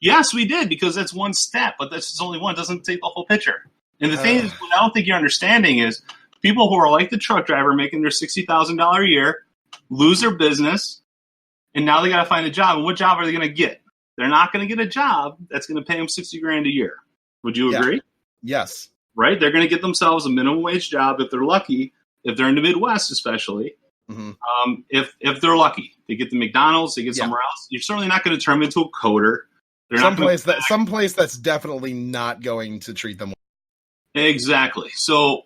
Yes, we did, because that's one stat, but that's just only one. It doesn't take the whole picture. And the thing is, what I don't think you're understanding is people who are like the truck driver making their $60,000 a year lose their business, and now they got to find a job. And what job are they going to get? They're not going to get a job that's going to pay them $60,000 a year. Would you agree? Yes. Right? They're going to get themselves a minimum wage job if they're lucky, if they're in the Midwest especially. Mm-hmm. If they're lucky. They get the McDonald's, they get somewhere else. You're certainly not going to turn them into a coder. Someplace that's definitely not going to treat them well. Exactly. So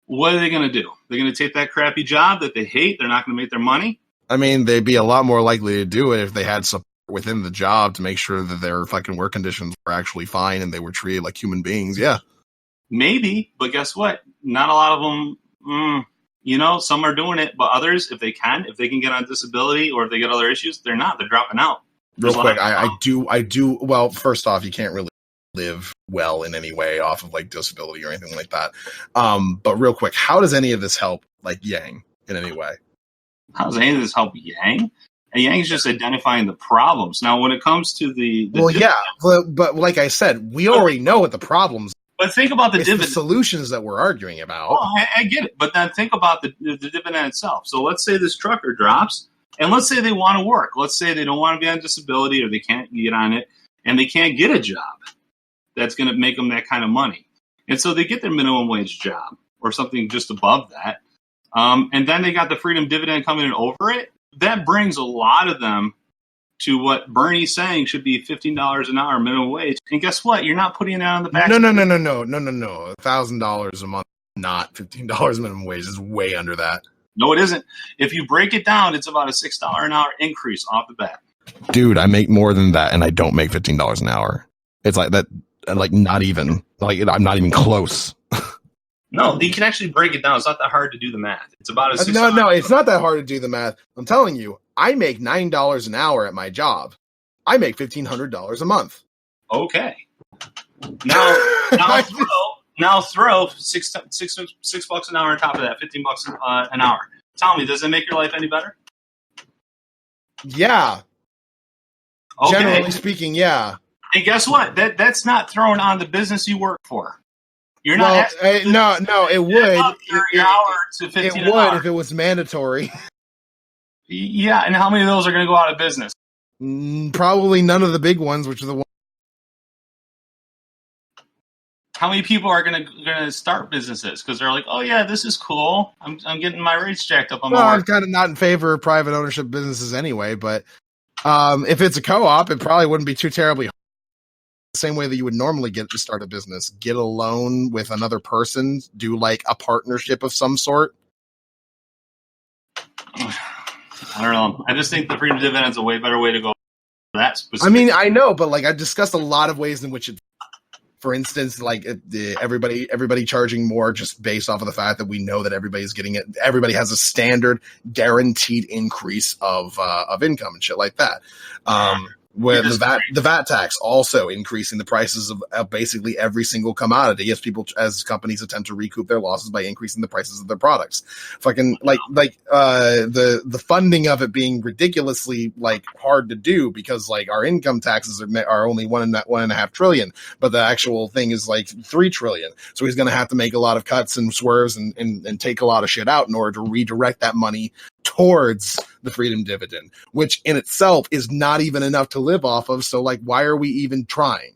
what are they going to do? They're going to take that crappy job that they hate. They're not going to make their money. I mean, they'd be a lot more likely to do it if they had support within the job to make sure that their fucking work conditions were actually fine and they were treated like human beings. Yeah. Maybe, but guess what? Not a lot of them, some are doing it, but others, if they can get on disability or if they get other issues, they're not. They're dropping out. Real quick, I do. Well, first off, you can't really live well in any way off of disability or anything like that. But real quick, how does any of this help Yang in any way? How does any of this help Yang? And Yang's just identifying the problems. Now, when it comes to but like I said, we already know what the problems. But think about the dividend. The solutions that we're arguing about. Oh, I get it. But then think about the dividend itself. So let's say this trucker drops, and let's say they want to work. Let's say they don't want to be on disability or they can't get on it, and they can't get a job that's going to make them that kind of money. And so they get their minimum wage job or something just above that. And then they got the freedom dividend coming in over it. that brings a lot of them to what Bernie's saying should be $15 an hour minimum wage. And guess what? You're not putting that on the back. No. $1,000 a month, not $15 minimum wage. Is way under that. No, it isn't. If you break it down, it's about a $6 an hour increase off the bat. Dude, I make more than that, and I don't make $15 an hour. It's like that, like not even. Like I'm not even close. No, you can actually break it down. It's not that hard to do the math. It's about a $6. No, it's not that hard to do the math. I'm telling you, I make $9 an hour at my job. I make $1,500 a month. Okay. Now throw $6 an hour on top of that, $15 an hour. Tell me, does it make your life any better? Yeah. Okay. Generally speaking, yeah. And guess what? That's not thrown on the business you work for. You're not. No, it would. Your hour to 15 it would if it was mandatory. Yeah, and how many of those are going to go out of business? Probably none of the big ones, which are the ones. How many people are going to start businesses because they're like, oh yeah, this is cool. I'm getting my rates jacked up. I'm kind of not in favor of private ownership businesses anyway, but if it's a co-op, it probably wouldn't be too terribly hard. The same way that you would normally get to start a business, get a loan with another person, do like a partnership of some sort. I don't know. I just think the freedom dividend is a way better way to go. That specific. I mean, I know, but like I discussed a lot of ways in which it. For instance, like everybody charging more just based off of the fact that we know that everybody's getting it. Everybody has a standard guaranteed increase of income and shit like that. With the VAT tax also increasing the prices of basically every single commodity as companies attempt to recoup their losses by increasing the prices of their products. Fucking the funding of it being ridiculously like hard to do because like our income taxes are only $1.5 trillion, but the actual thing is like $3 trillion. So he's going to have to make a lot of cuts and swerves and take a lot of shit out in order to redirect that money towards the freedom dividend, which in itself is not even enough to live off of. So like, why are we even trying?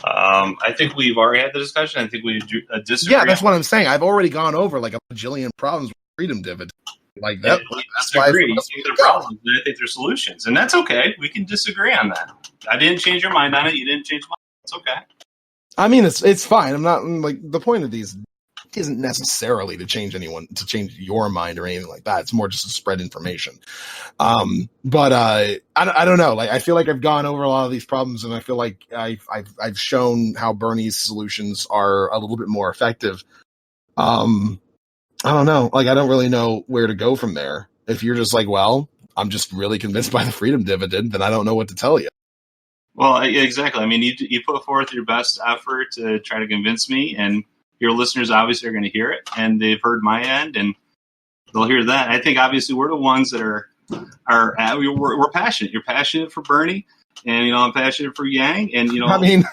I think we've already had the discussion. I think we disagree. Yeah, that's what I'm saying. I've already gone over like a bajillion problems with freedom dividend. Like that. I disagree. You think they're problems, and I think they're solutions, and that's okay. We can disagree on that. I didn't change your mind on it. You didn't change mine. It's okay. I mean, it's fine. I'm not like the point of these isn't necessarily to change your mind or anything like that. It's more just to spread information. But I don't know. Like I feel like I've gone over a lot of these problems, and I feel like I've shown how Bernie's solutions are a little bit more effective. I don't know. Like I don't really know where to go from there. If you're just like, well, I'm just really convinced by the freedom dividend, then I don't know what to tell you. Well, exactly. I mean, you put forth your best effort to try to convince me, and your listeners obviously are going to hear it, and they've heard my end, and they'll hear that. I think obviously we're the ones that we're passionate. You're passionate for Bernie, and I'm passionate for Yang, and I mean,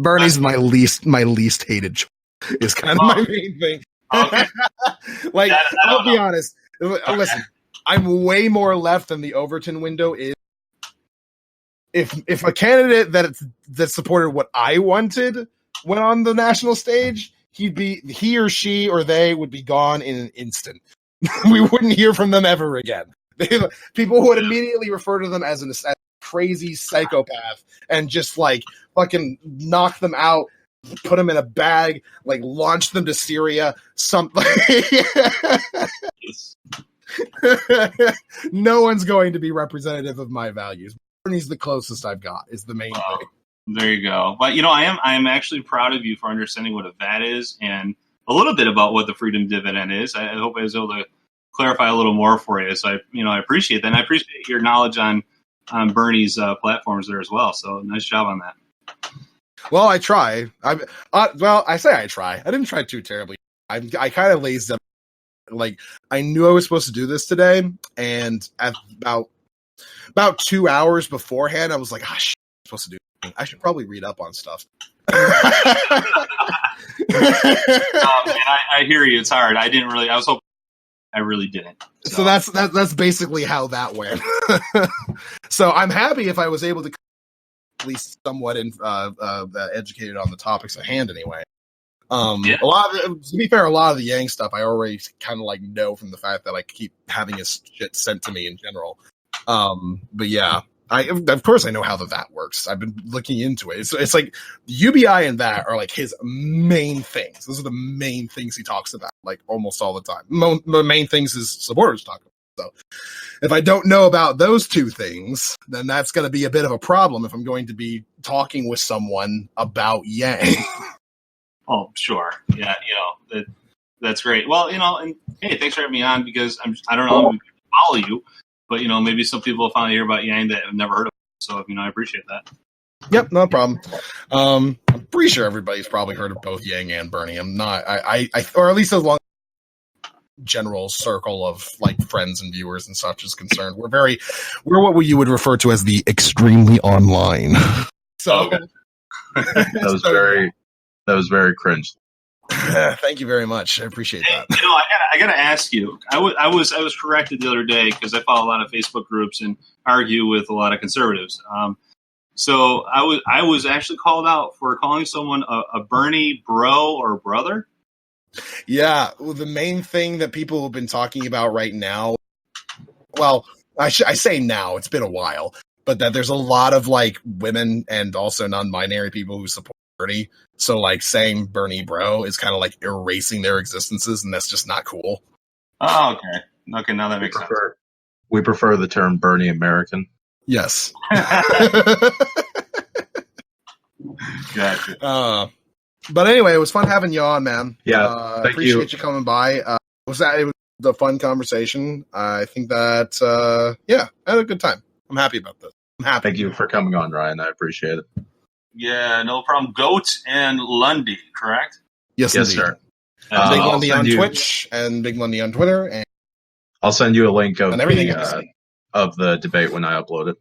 Bernie's my least hated choice is kind of my main thing. Okay. Like I'll be honest. Okay. Listen, I'm way more left than the Overton window is. If a candidate that supported what I wanted went on the national stage, he or she or they would be gone in an instant. We wouldn't hear from them ever again. People would immediately refer to them as a crazy psychopath and just like fucking knock them out, put them in a bag, like launch them to Syria. Something. No one's going to be representative of my values. Bernie's the closest I've got. Is the main thing. There you go. But I am actually proud of you for understanding what a VAT is and a little bit about what the freedom dividend is. I hope I was able to clarify a little more for you. So I appreciate that. And I appreciate your knowledge on Bernie's platforms there as well. So nice job on that. Well, I try. I say I try. I didn't try too terribly. I kind of lazed up. Like I knew I was supposed to do this today, and at about 2 hours beforehand, I was like, I'm supposed to do. I should probably read up on stuff. I hear you. It's hard. I was hoping. I really didn't. So that's basically how that went. So I'm happy if I was able to at least somewhat educated on the topics at hand anyway. A lot of, to be fair, a lot of the Yang stuff I already kind of like know from the fact that I keep having his shit sent to me in general. But yeah, of course I know how that works. I've been looking into it. It's like UBI and that are like his main things. Those are the main things he talks about, like almost all the time. The main things his supporters talk about. So if I don't know about those two things, then that's going to be a bit of a problem if I'm going to be talking with someone about Yang. Oh, sure. Yeah, that's great. Well, and hey, thanks for having me on because I don't know if we follow you, but maybe some people will finally hear about Yang that have never heard of it. So, I appreciate that. Yep, no problem. I'm pretty sure everybody's probably heard of both Yang and Bernie. I'm not, I or at least as long as general circle of like friends and viewers and such is concerned, we're what you would refer to as the extremely online. So that was very cringe. Thank you very much. I appreciate that. I gotta ask you. I was corrected the other day because I follow a lot of Facebook groups and argue with a lot of conservatives. So I was actually called out for calling someone a Bernie bro or brother. Yeah, well, the main thing that people have been talking about right now, well, I say now, it's been a while, but that there's a lot of like women and also non-binary people who support Bernie. So like saying Bernie bro is kind of like erasing their existences, and that's just not cool. Oh, okay. Okay, now that makes sense. We prefer the term Bernie American. Yes. Gotcha. But anyway, it was fun having you on, man. Yeah, appreciate you coming by. It was a fun conversation. I think that I had a good time. I'm happy about this. I'm happy. Thank you for coming on, Ryan. I appreciate it. Yeah, no problem. Goat and Lundy, correct? Yes, indeed. Sir. BigLundi on Twitch and BigLundi on Twitter. And I'll send you a link of everything of the debate when I upload it.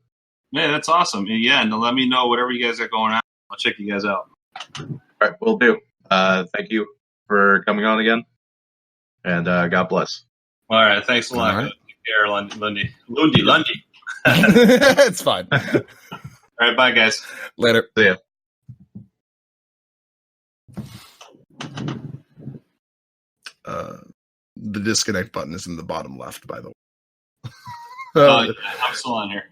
Yeah, that's awesome. Yeah, and let me know whatever you guys are going on. I'll check you guys out. All right, will do. Thank you for coming on again, and God bless. All right, thanks a lot. All right. Take care, Lundy. It's fine. All right, bye, guys. Later. See ya. The disconnect button is in the bottom left, by the way. Yeah, I'm still on here.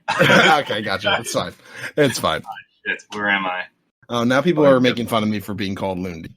Okay, gotcha. It's fine. It's fine. Shit, where am I? Oh, now people are making fun of me for being called Loondy.